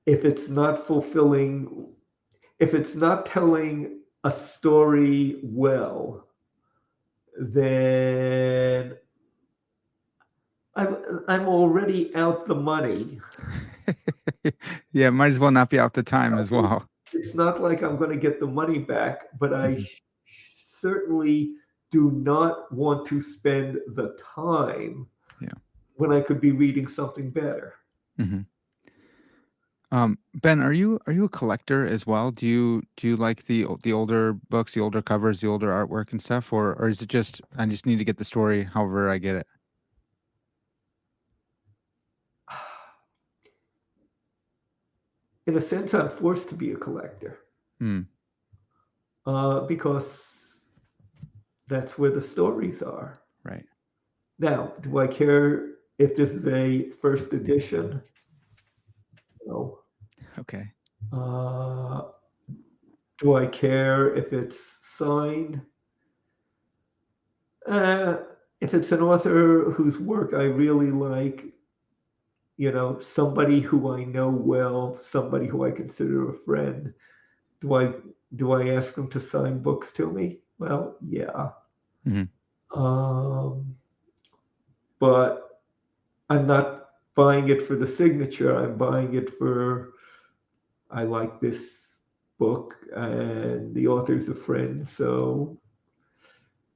if it's not fulfilling, if it's not telling a story well, then I'm already out the money. Yeah, might as well not be out the time as well. It's not like I'm going to get the money back, but I Mhm. certainly do not want to spend the time Yeah. when I could be reading something better. Mhm. Ben, are you a collector as well? Do you like the older books, the older covers, the older artwork and stuff, or is it just I just need to get the story however I get it? In a sense, I'm forced to be a collector Mm, because That's where the stories are. Right. Now, do I care if this is a first edition? No. Okay. Uh, do I care if it's signed? Uh, if it's an author whose work I really like, somebody who I know well, somebody who I consider a friend, do I do I ask them to sign books to me? Well, yeah. Hmm. Um, but I'm not buying it for the signature. I'm buying it for I like this book and the author's a friend, so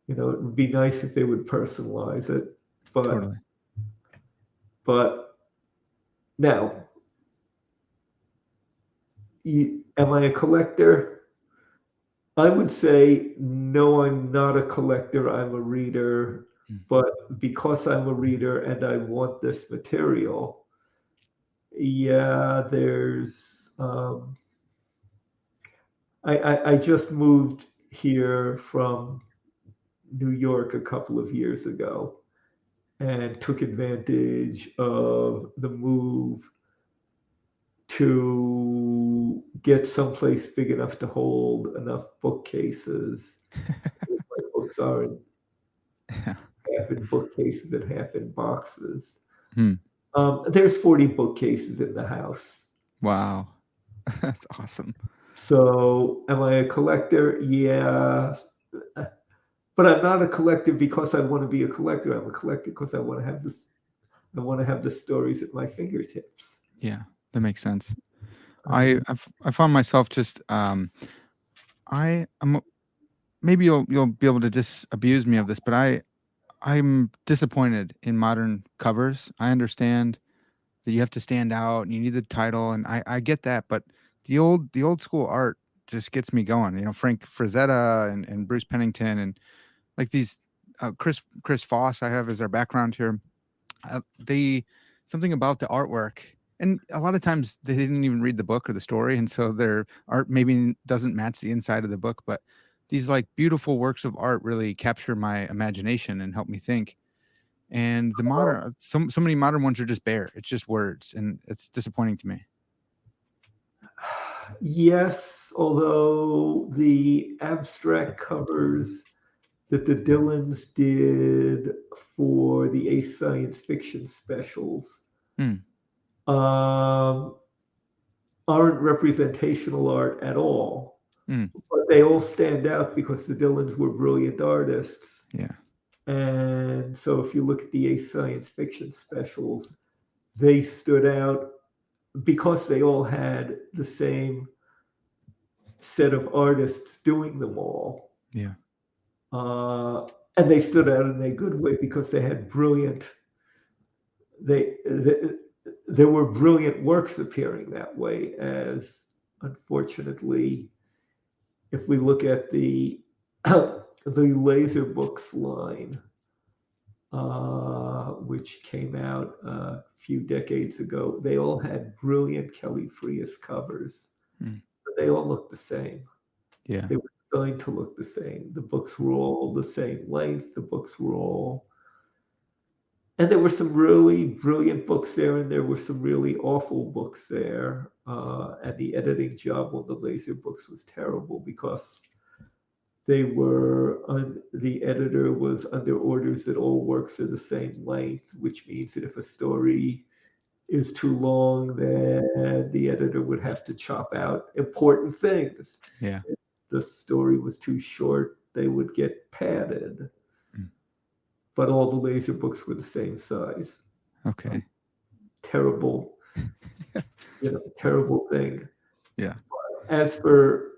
it would be nice if they would personalize it. But Totally. but now, am I a collector? I would say no, I'm not a collector. I'm a reader. Mm. But because I'm a reader and I want this material, yeah, there's. I just moved here from New York a couple of years ago and took advantage of the move to get someplace big enough to hold enough bookcases. My books are in Yeah. half in bookcases and half in boxes. Hmm. There's 40 bookcases in the house. Wow. That's awesome. So, am I a collector? Yeah. But I'm not a collector because I want to be a collector. I'm a collector because I want to have this. I want to have the stories at my fingertips. Yeah, that makes sense. Um, I found myself just I'm maybe you'll be able to disabuse me of this, but I'm disappointed in modern covers. I understand that you have to stand out and you need the title, and I get that, but the old school art just gets me going. Frank Frazetta and Bruce Pennington and like these Chris Foss I have as our background here. They something about the artwork, and a lot of times they didn't even read the book or the story, and so their art maybe doesn't match the inside of the book, but these like beautiful works of art really capture my imagination and help me think. And the modern so many modern ones are just bare. It's just words, and it's disappointing to me. yes, although the abstract covers that the Dylans did for the Ace Science Fiction specials Mm, um, aren't representational art at all. mm, But they all stand out because the Dylans were brilliant artists. yeah, And so if you look at the Ace Science Fiction specials, they stood out because they all had the same set of artists doing them all. yeah, And they stood out in a good way because they had they there were brilliant works appearing that way. As unfortunately, if we look at the the laser books line, which came out a few decades ago, they all had brilliant Kelly Frias covers, mm, but they all looked the same. yeah, They were designed to look the same. The books were all the same length. The books were all, and there were some really brilliant books there, and there were some really awful books there. And the editing job on the laser books was terrible because the editor was under orders that all works are the same length, which means that if a story is too long, then the editor would have to chop out important things. yeah. If the story was too short, they would get padded. Mm, But all the laser books were the same size. Um, okay. terrible, terrible thing. Yeah. As for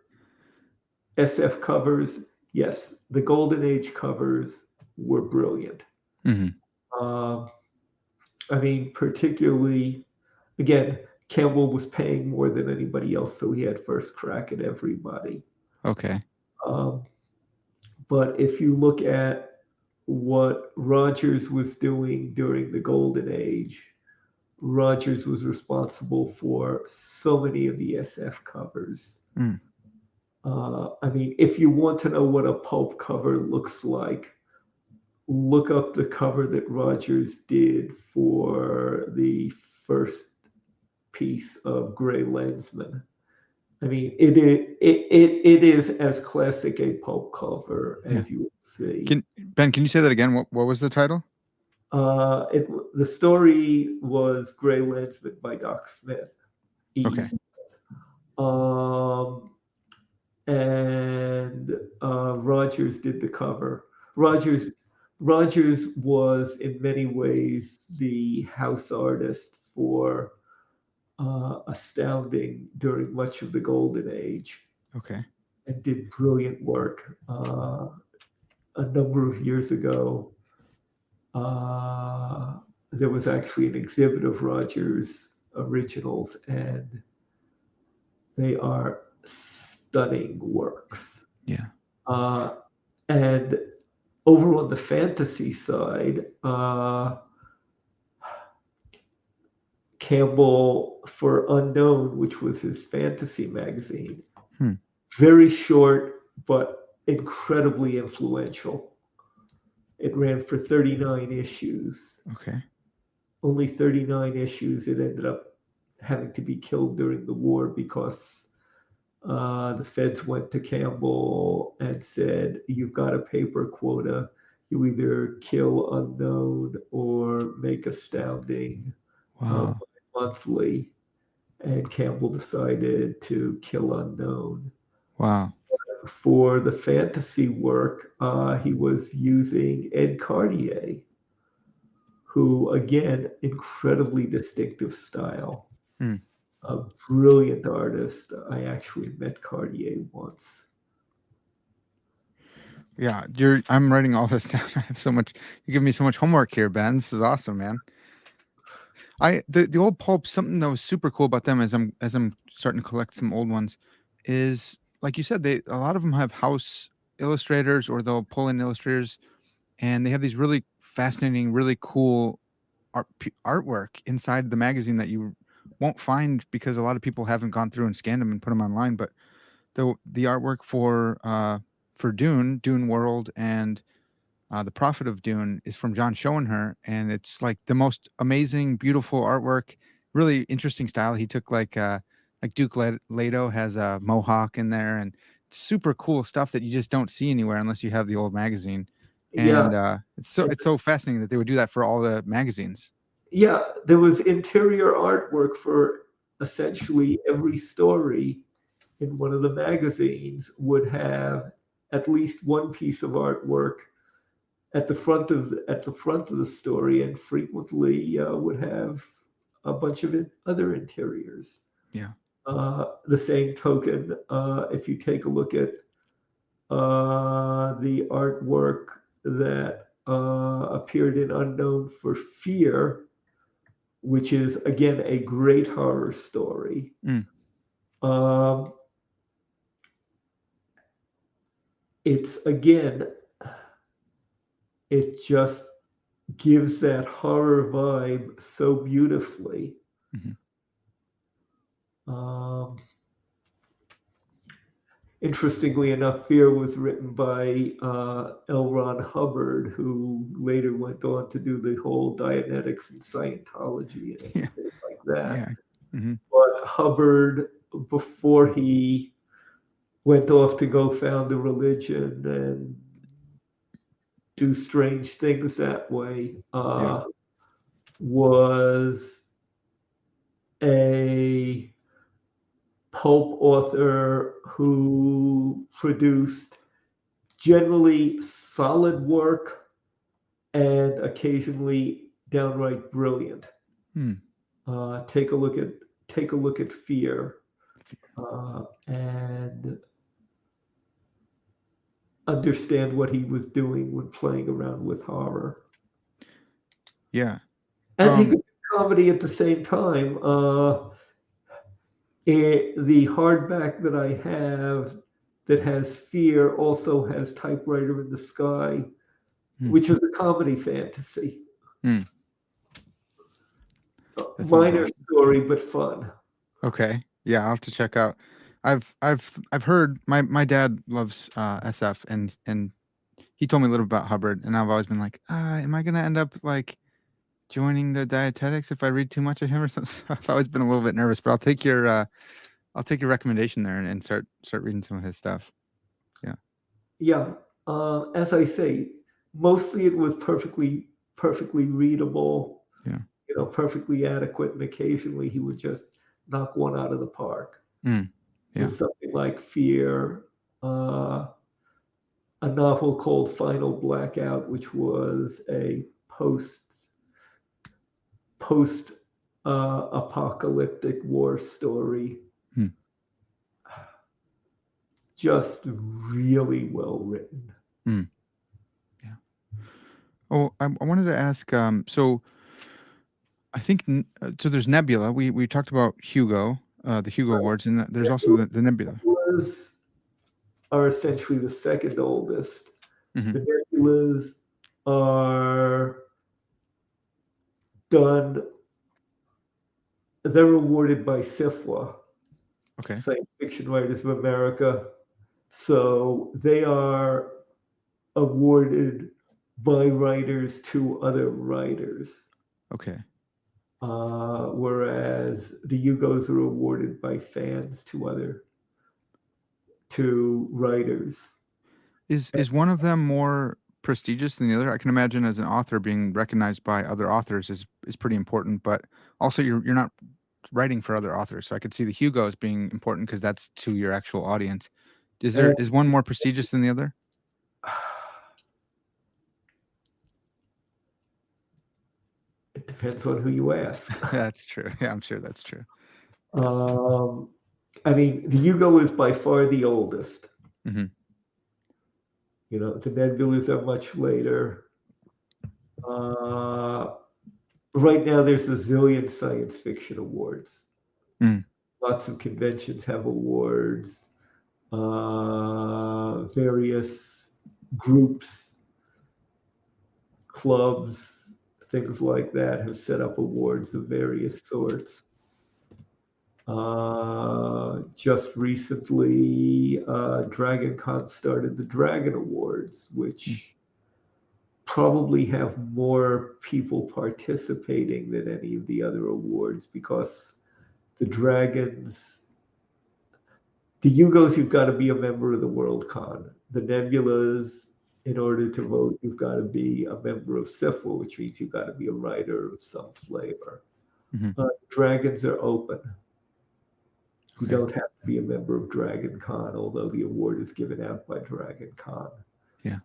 SF covers, yes, the Golden Age covers were brilliant. Hmm. Um, I mean, particularly, again, Campbell was paying more than anybody else, so he had first crack at everybody. Okay. Um, but if you look at what Rogers was doing during the Golden Age, Rogers was responsible for so many of the SF covers. Mm, I mean, if you want to know what a pulp cover looks like, look up the cover that Rogers did for the first piece of Gray Lensman. I mean, it is as classic a pulp cover Yeah. as you will see. Can Ben? Can you say that again? What was the title? The story was Gray Lensman by Doc Smith. Okay. E. Um, and Rogers did the cover. Rogers Rogers was in many ways the house artist for Astounding during much of the Golden Age, Okay. and did brilliant work. A number of years ago, uh, there was actually an exhibit of Rogers' originals, and they are stunning works. Yeah. Uh, and over on the fantasy side, Campbell for Unknown, which was his fantasy magazine, Hmm. very short but incredibly influential. It ran for 39 issues. Okay. Only 39 issues. It ended up having to be killed during the war because the feds went to Campbell and said, "You've got a paper quota. You either kill Unknown or make Astounding Wow. monthly." And Campbell decided to kill Unknown. Wow. For the fantasy work, he was using Ed Cartier, who, again, incredibly distinctive style. Hmm. A brilliant artist. I actually met Cartier once. Yeah. I'm writing all this down. I have so much. You give me so much homework here, Ben. This is awesome, man. The old pulp. Something that was super cool about them as I'm starting to collect some old ones, is like you said, they a lot of them have house illustrators or they'll pull in illustrators, and they have these really fascinating, really cool artwork inside the magazine that you won't find because a lot of people haven't gone through and scanned them and put them online. But the artwork for Dune World, and the Prophet of Dune is from John Schoenher, and it's like the most amazing, beautiful artwork. Really interesting style. He took like Duke Leto has a mohawk in there, and super cool stuff that you just don't see anywhere unless you have the old magazine. Yeah, And it's so fascinating that they would do that for all the magazines. yeah. There was interior artwork for essentially every story in one of the magazines would have at least one piece of artwork at the front of the story, and frequently would have a bunch of other interiors. Yeah. The same token, if you take a look at the artwork that appeared in Unknown for Fear, which is again a great horror story. Mm. Um, it's again, it just gives that horror vibe so beautifully. Mhm. Um, Interestingly enough, Fear was written by L. Ron Hubbard, who later went on to do the whole Dianetics and Scientology and Yeah. everything like that. Yeah. Hmm. But Hubbard, before he went off to go found a religion and do strange things that way, Yeah. was a pulp author who produced generally solid work and occasionally downright brilliant. Hmm. Take a look at Fear, and understand what he was doing when playing around with horror. Yeah. And he Um. could do comedy at the same time. The hardback that I have that has Fear also has Typewriter in the Sky, Hmm. which is a comedy fantasy. Hmm. That sounds Minor awesome. story, but fun. Okay. Yeah, I'll have to check out. I've heard my dad loves SF, and he told me a little about Hubbard, and I've always been like, am I gonna end up like joining the dietetics if I read too much of him or something? So I've always been a little bit nervous, but I'll take your recommendation there and start reading some of his stuff. Yeah, Yeah, as I say, mostly it was perfectly readable, yeah, perfectly adequate, and occasionally he would just knock one out of the park mm, yeah. with something like Fear, a novel called Final Blackout, which was a post apocalyptic war story, Mm, just really well written. mm, yeah. Oh, I wanted to ask. So I think so. There's Nebula. We talked about Hugo, the Hugo Awards, and there's also the Nebula. Nebulas are essentially the second oldest. Hmm. The nebulas are done, they're awarded by SIFWA, Okay. Science Fiction Writers of America. So they are awarded by writers to other writers, Okay. whereas the Hugos are awarded by fans to writers. Is one of them more prestigious than the other? I can imagine as an author being recognized by other authors is pretty important, but also you're not writing for other authors. So I could see the Hugos being important because that's to your actual audience. And Is one more prestigious than the other? it depends on who you ask. That's true. Yeah, I'm sure that's true. Yeah. Um, I mean, the Hugo is by far the oldest. Hmm. The Nebulas are much later. Uh, right now, there's a zillion science fiction awards. Mm. Lots of conventions have awards. Various groups, clubs, things like that have set up awards of various sorts. Just recently, Dragon Con started the Dragon Awards, Mm. which probably have more people participating than any of the other awards because the Dragons, the Yugos, you've got to be a member of the World Con. The Nebulas, in order to vote, you've got to be a member of SIFWA, which means you've got to be a writer of some flavor. Hmm. Dragons are open. You Okay. don't have to be a member of Dragon Con, although the award is given out by Dragon Con. Yeah.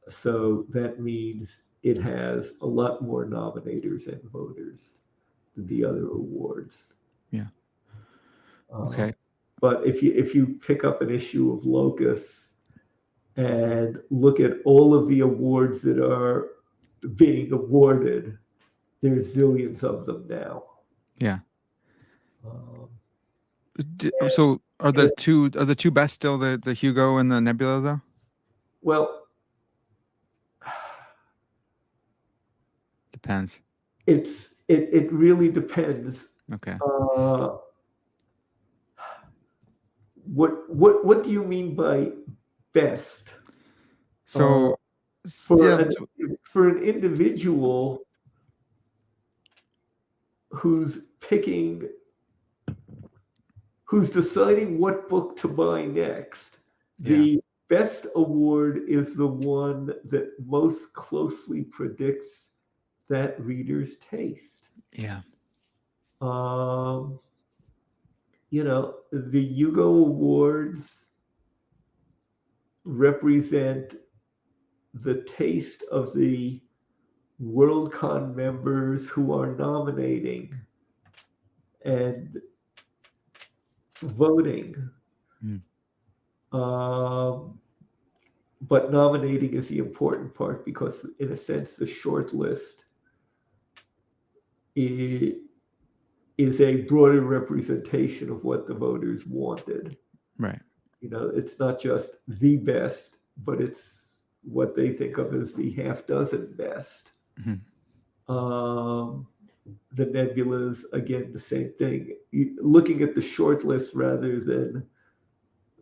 So that means it has a lot more nominators and voters than the other awards. Yeah. Uh, Okay. but if you pick up an issue of Locus and look at all of the awards that are being awarded, there's zillions of them now. Yeah. Um, So and are the two best still the Hugo and the Nebula though? well, Depends. it really depends. Okay. Uh, what do you mean by best? Uh, So for yeah. an for an individual who's picking, who's deciding what book to buy next, Yeah. the best award is the one that most closely predicts that reader's taste. Yeah. Um, the Hugo Awards represent the taste of the WorldCon members who are nominating and voting. Mm. Um, but nominating is the important part because, in a sense, the short list is a broader representation of what the voters wanted. Right. It's not just the best, but it's what they think of as the half dozen best. Mhm. Um, the Nebulas, again, the same thing. Looking at the short list rather than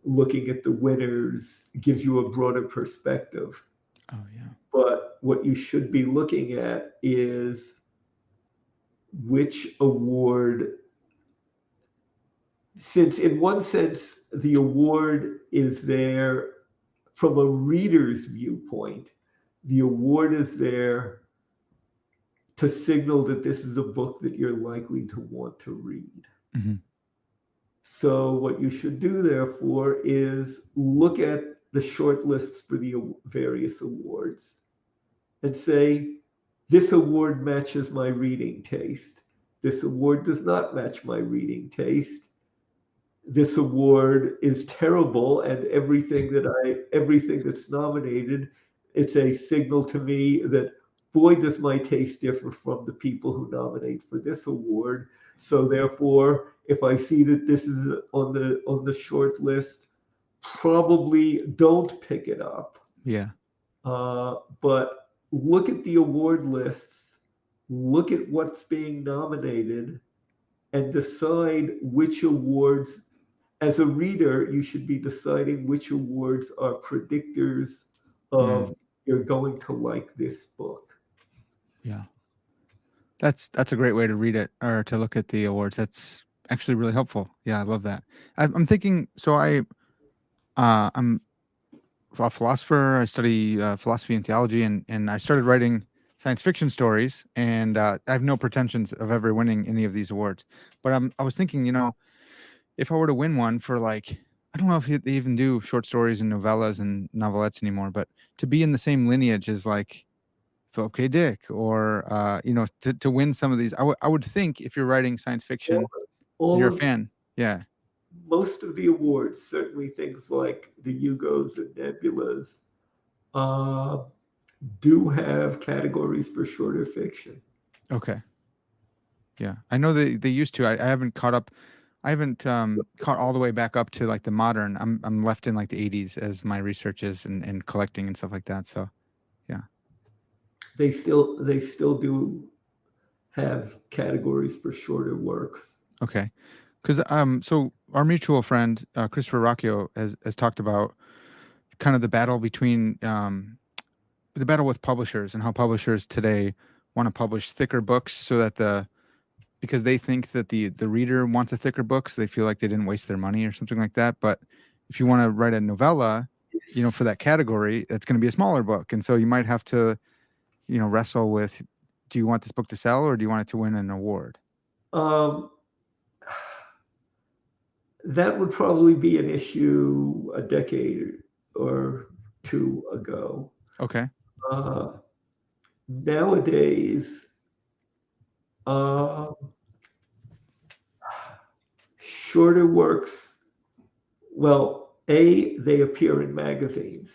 looking at the winners gives you a broader perspective. Oh yeah. But what you should be looking at is which award, since in one sense, the award is there from a reader's viewpoint, the award is there to signal that this is a book that you're likely to want to read. Hmm. So, what you should do, therefore, is look at the short lists for the various awards and say, this award matches my reading taste. This award does not match my reading taste. This award is terrible, and everything that's nominated, it's a signal to me that, boy, does my taste differ from the people who nominate for this award. So therefore, if I see that this is on the short list, probably don't pick it up. Yeah. But look at the award lists, look at what's being nominated, and decide which awards. As a reader, you should be deciding which awards are predictors Mm, of you're going to like this book. yeah. That's a great way to read it or to look at the awards. That's actually really helpful. Yeah, I love that. I'm thinking. So I'm a philosopher. I study philosophy and theology, and I started writing science fiction stories. And I have no pretensions of ever winning any of these awards. But I was thinking, if I were to win one for like, I don't know if they even do short stories and novellas and novelettes anymore, but to be in the same lineage as like Philip K. Dick or to win some of these, I would think if you're writing science All, fiction, all you're a of fan. Yeah. Most of the awards, certainly things like the Hugos and Nebulas, uh, do have categories for shorter fiction. Okay. Yeah. I know they used to. I haven't caught up. I haven't caught all the way back up to like the modern. I'm left in like the 80s as my research is and collecting and stuff like that. So yeah. They still do have categories for shorter works. Okay. Because so our mutual friend Christopher Rocchio has talked about kind of the battle between the battle with publishers and how publishers today want to publish thicker books so that because they think that the reader wants a thicker book, so they feel like they didn't waste their money or something like that. But if you want to write a novella, for that category, it's going to be a smaller book, and so you might have to wrestle with, do you want this book to sell or do you want it to win an award? Um, that would probably be an issue a decade or two ago. Okay. Uh, Nowadays, uh, shorter works, well, they appear in magazines.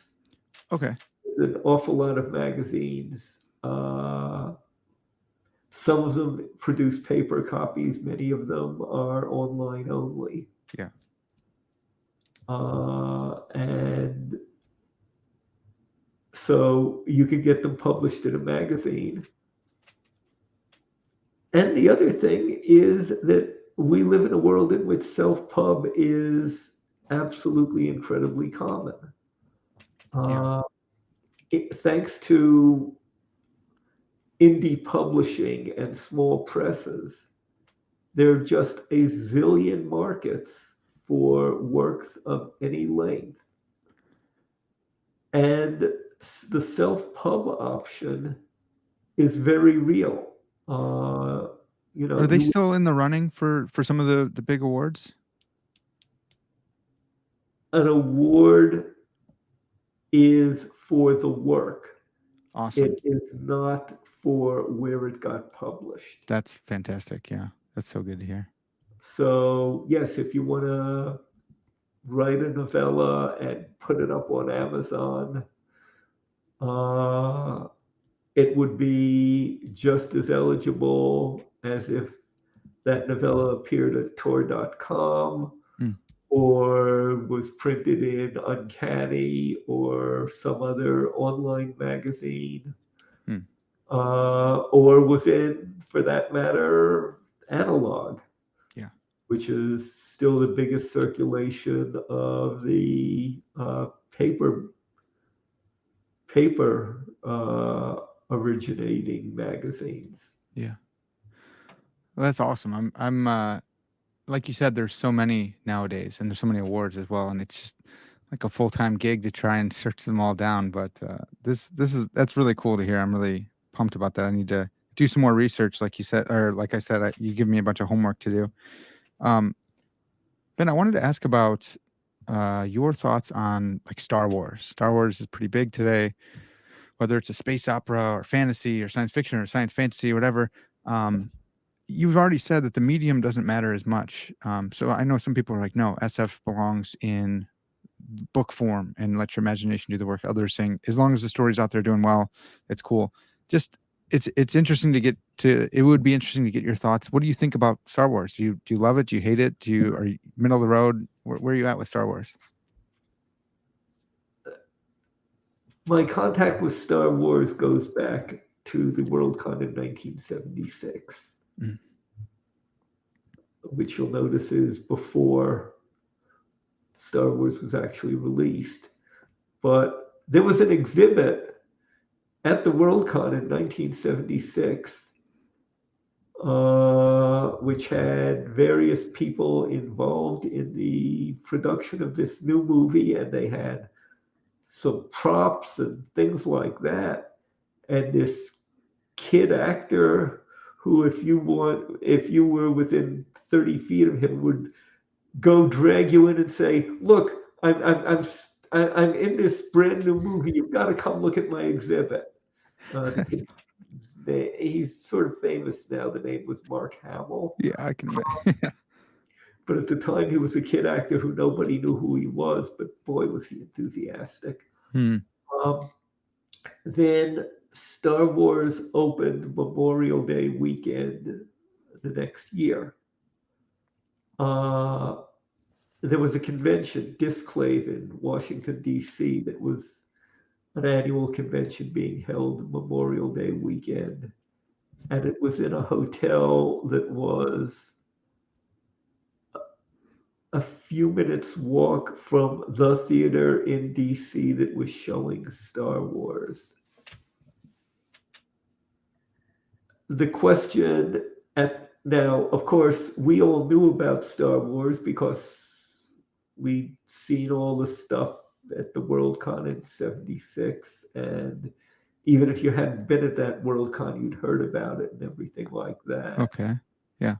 Okay. There's an awful lot of magazines. Uh, some of them produce paper copies, many of them are online only. Yeah. And so you can get them published in a magazine. And the other thing is that we live in a world in which self-pub is absolutely incredibly common. Yeah. Uh, Thanks to indie publishing and small presses, there are just a zillion markets for works of any length. And the self-pub option is very real. Uh, Are they you still in the running for some of the big awards? An award is for the work. Awesome. It is not for where it got published. That's fantastic. Yeah. That's so good to hear. So yes, if you want to write a novella and put it up on Amazon, uh, it would be just as eligible as if that novella appeared at Tor.com Mm, or was printed in Uncanny or some other online magazine, mm, or was in, for that matter, Analog, yeah. which is still the biggest circulation of the paper originating magazines. Yeah. Well, that's awesome. I'm like you said, there's so many nowadays, and there's so many awards as well, and it's just like a full-time gig to try and search them all down. But that's really cool to hear. I'm really pumped about that. I need to do some more research, like you said, or like I said, you give me a bunch of homework to do. Um, Ben, I wanted to ask about your thoughts on like Star Wars. Star Wars is pretty big today, whether it's a space opera or fantasy or science fiction or science fantasy or whatever. Um, you've already said that the medium doesn't matter as much. So I know some people are like, no, SF belongs in book form and let your imagination do the work. Others saying, as long as the story's out there doing well, it's cool. Just it's interesting to get to. It would be interesting to get your thoughts. What do you think about Star Wars? Do you love it? Do you hate it? Are you middle of the road? Where are you at with Star Wars? My contact with Star Wars goes back to the Worldcon in 1976, Mm, which you'll notice is before Star Wars was actually released. But there was an exhibit at the Worldcon in 1976, which had various people involved in the production of this new movie, and they had some props and things like that. And this kid actor who, if you were within 30 feet of him, would go drag you in and say, "Look, I'm in this brand new movie. You've got to come look at my exhibit." The kid, he's sort of famous now. The name was Mark Hamill, yeah, I can imagine. but at the time he was a kid actor who nobody knew who he was. But boy, was he enthusiastic. Hmm. Um, then Star Wars opened Memorial Day weekend the next year. Uh, there was a convention, Disclave in Washington, D.C., that was an annual convention being held Memorial Day weekend. And it was in a hotel that was a few minutes walk from the theater in DC that was showing Star Wars. The question at now, of course, we all knew about Star Wars because we'd seen all the stuff at the Worldcon in '76, and even if you hadn't been at that Worldcon, you'd heard about it and everything like that. Okay. Yeah.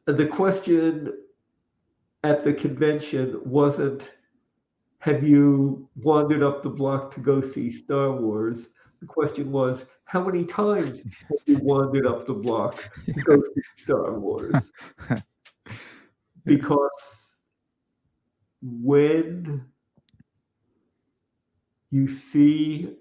The question at the convention wasn't, have you wandered up the block to go see Star Wars? The question was, how many times have you wandered up the block to go see Star Wars? Yeah. Because when you see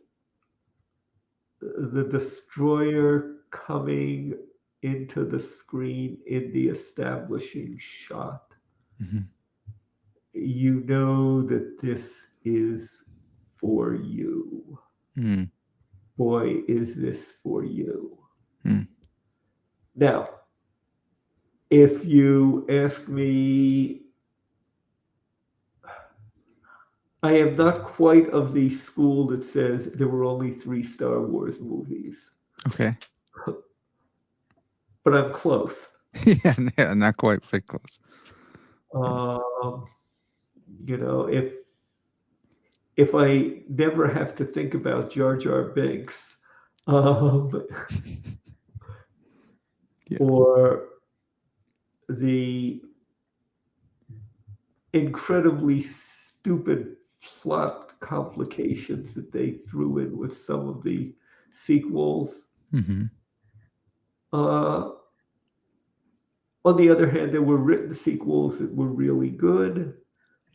the destroyer coming into the screen in the establishing shot, Mhm. you know that this is for you. Mm, Boy, is this for you. mm. Now, if you ask me, I am not quite of the school that says there were only three Star Wars movies, Okay. but I'm close. Yeah, yeah, not quite fit close. Yeah. Um, you know, if I never have to think about Jar Jar Binks, um, Yeah. or the incredibly stupid plot complications that they threw in with some of the sequels. Hmm. Uh, on the other hand, there were written sequels that were really good.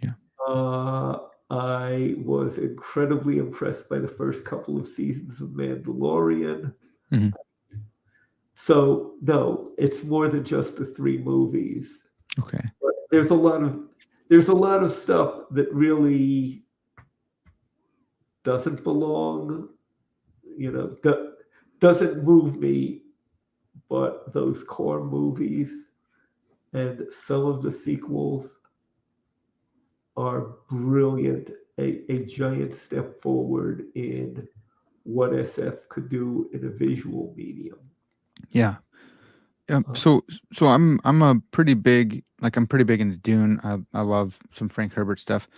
Yeah. Uh, I was incredibly impressed by the first couple of seasons of Mandalorian. Hmm. So no, it's more than just the three movies. Okay. But there's a lot of stuff that really doesn't belong, doesn't move me, but those core movies. and some of the sequels are brilliant, a giant step forward in what SF could do in a visual medium. Yeah. Uh, So I'm a pretty big I'm pretty big into Dune. I love some Frank Herbert stuff,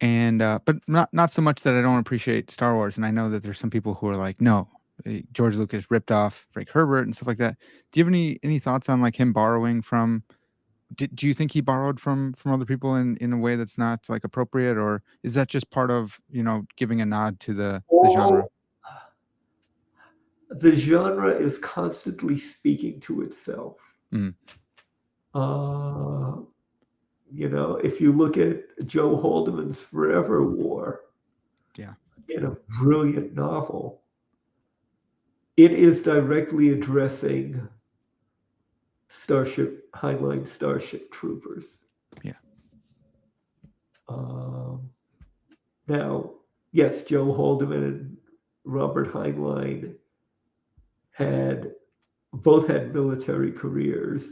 and but not so much that I don't appreciate Star Wars. And I know that there's some people who are like, no, George Lucas ripped off Frank Herbert and stuff like that. Do you have any thoughts on like him borrowing from? Do you think he borrowed from other people in a way that's not like appropriate, or is that just part of giving a nod to the genre? all the genre is constantly speaking to itself. Mm, Uh, if you look at Joe Haldeman's Forever War yeah. in a brilliant novel, it is directly addressing Heinlein Starship Troopers. Yeah. Um, Now, yes, Joe Haldeman and Robert Heinlein had both had military careers.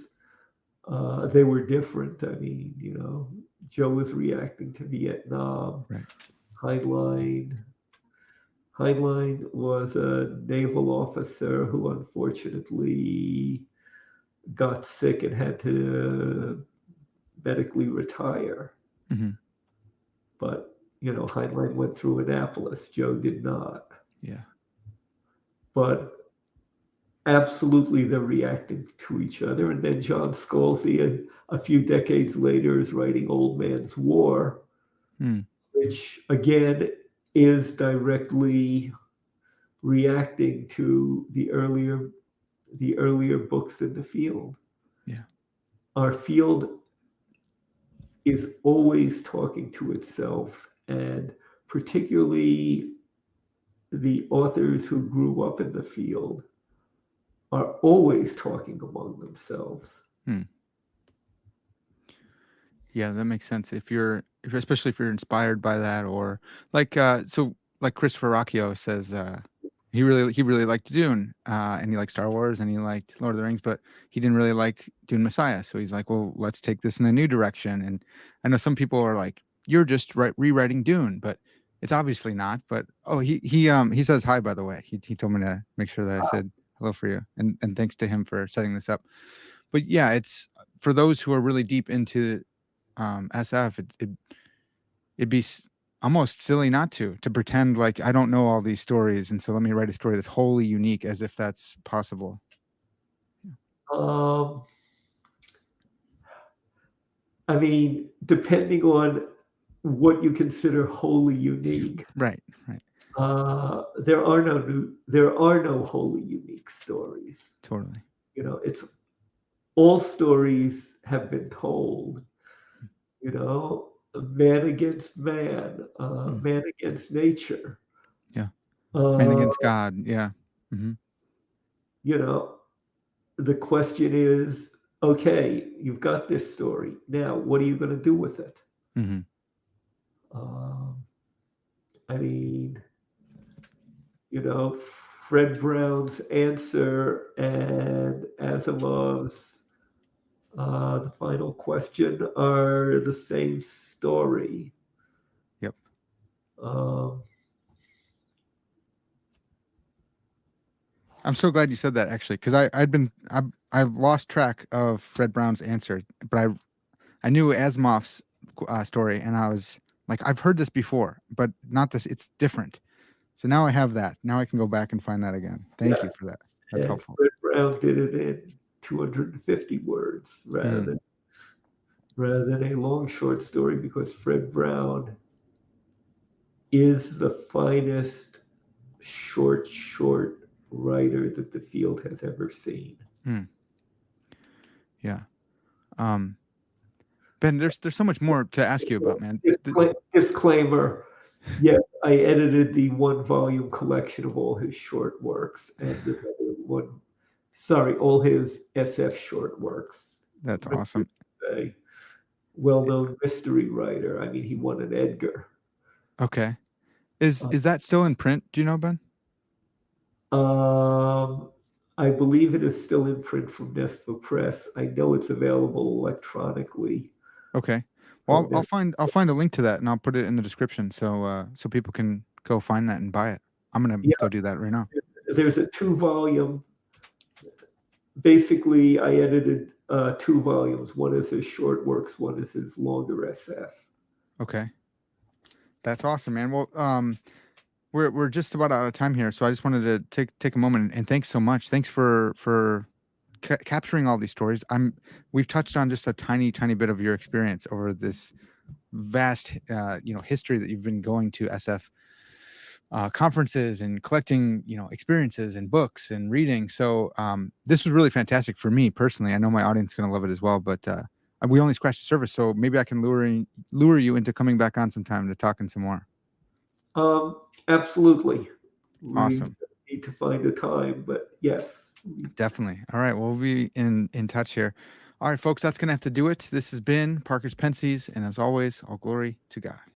They were different. I mean, Joe was reacting to Vietnam. Right. Heinlein Heinlein was a naval officer who unfortunately got sick and had to medically retire. Hmm. But Heinlein went through Annapolis. Joe did not. Yeah. But absolutely, they're reacting to each other. And then John Scalzi, a few decades later, is writing Old Man's War, Mm, which again is directly reacting to the earlier books in the field. yeah. Our field is always talking to itself, and particularly the authors who grew up in the field are always talking among themselves. Hmm. Yeah, that makes sense. Especially if you're inspired by that, or like Christopher Rocchio says, he really liked Dune, and he liked Star Wars, and he liked Lord of the Rings, but he didn't really like Dune Messiah. So he's like, well, let's take this in a new direction. And I know some people are like, you're just rewriting Dune, but it's obviously not. But oh, he says hi, by the way. He told me to make sure that I said hello for you, and thanks to him for setting this up. But yeah, it's for those who are really deep into SF, it'd be almost silly not to pretend like I don't know all these stories, and so let me write a story that's wholly unique, as if that's possible. Um, I mean, depending on what you consider wholly unique, Right, right, there are no wholly unique stories. totally. It's all stories have been told. Man against man, Mm, man against nature. yeah, man Uh, against God. Yeah. Hmm. you know, the question is, okay, you've got this story. Now, what are you going to do with it? Hmm. Um, I mean, Fred Brown's answer and Asimov's The Final Question are the same story. Yep. Um, I'm so glad you said that, actually, because I've lost track of Fred Brown's answer, but I knew Asimov's story, and I was like, I've heard this before, but not this. It's different. So now I have that. Now I can go back and find that again. Thank yeah, you for that. That's and helpful. Fred Brown did it in 250 words rather Mm, than rather than a long short story because Fred Brown is the finest short writer that the field has ever seen. mm, yeah. Um, Ben, there's so much more to ask you about, man. Disclaimer: yes, I edited the one-volume collection of all his short works, and the other one, sorry, all his SF short works. That's But awesome. a well-known mystery writer. I mean, he won an Edgar. Okay. Is that still in print? Do you know, Ben? Um, I believe it is still in print from Nespa Press. I know it's available electronically Okay. Well, from I'll find a link to that and I'll put it in the description so people can go find that and buy it. I'm gonna Yeah, go do that right now. there's a 2 volume. Basically, I edited 2 volumes. One is his short works, one is his longer SF. Okay. That's awesome, man. Well, we're just about out of time here, so I just wanted to take a moment and thanks so much. Thanks for capturing all these stories. We've touched on just a tiny bit of your experience over this vast history that you've been going to SF conferences and collecting experiences and books and reading. So this was really fantastic for me personally. I know my audience is going to love it as well, but we only scratched the surface, so maybe I can lure you into coming back on sometime to talking some more. Um, Absolutely. We Awesome. need to find a time, but yes. Definitely. All right. We'll be in touch here. All right, folks, that's going to have to do it. This has been Parker's Pensées. And as always, all glory to God.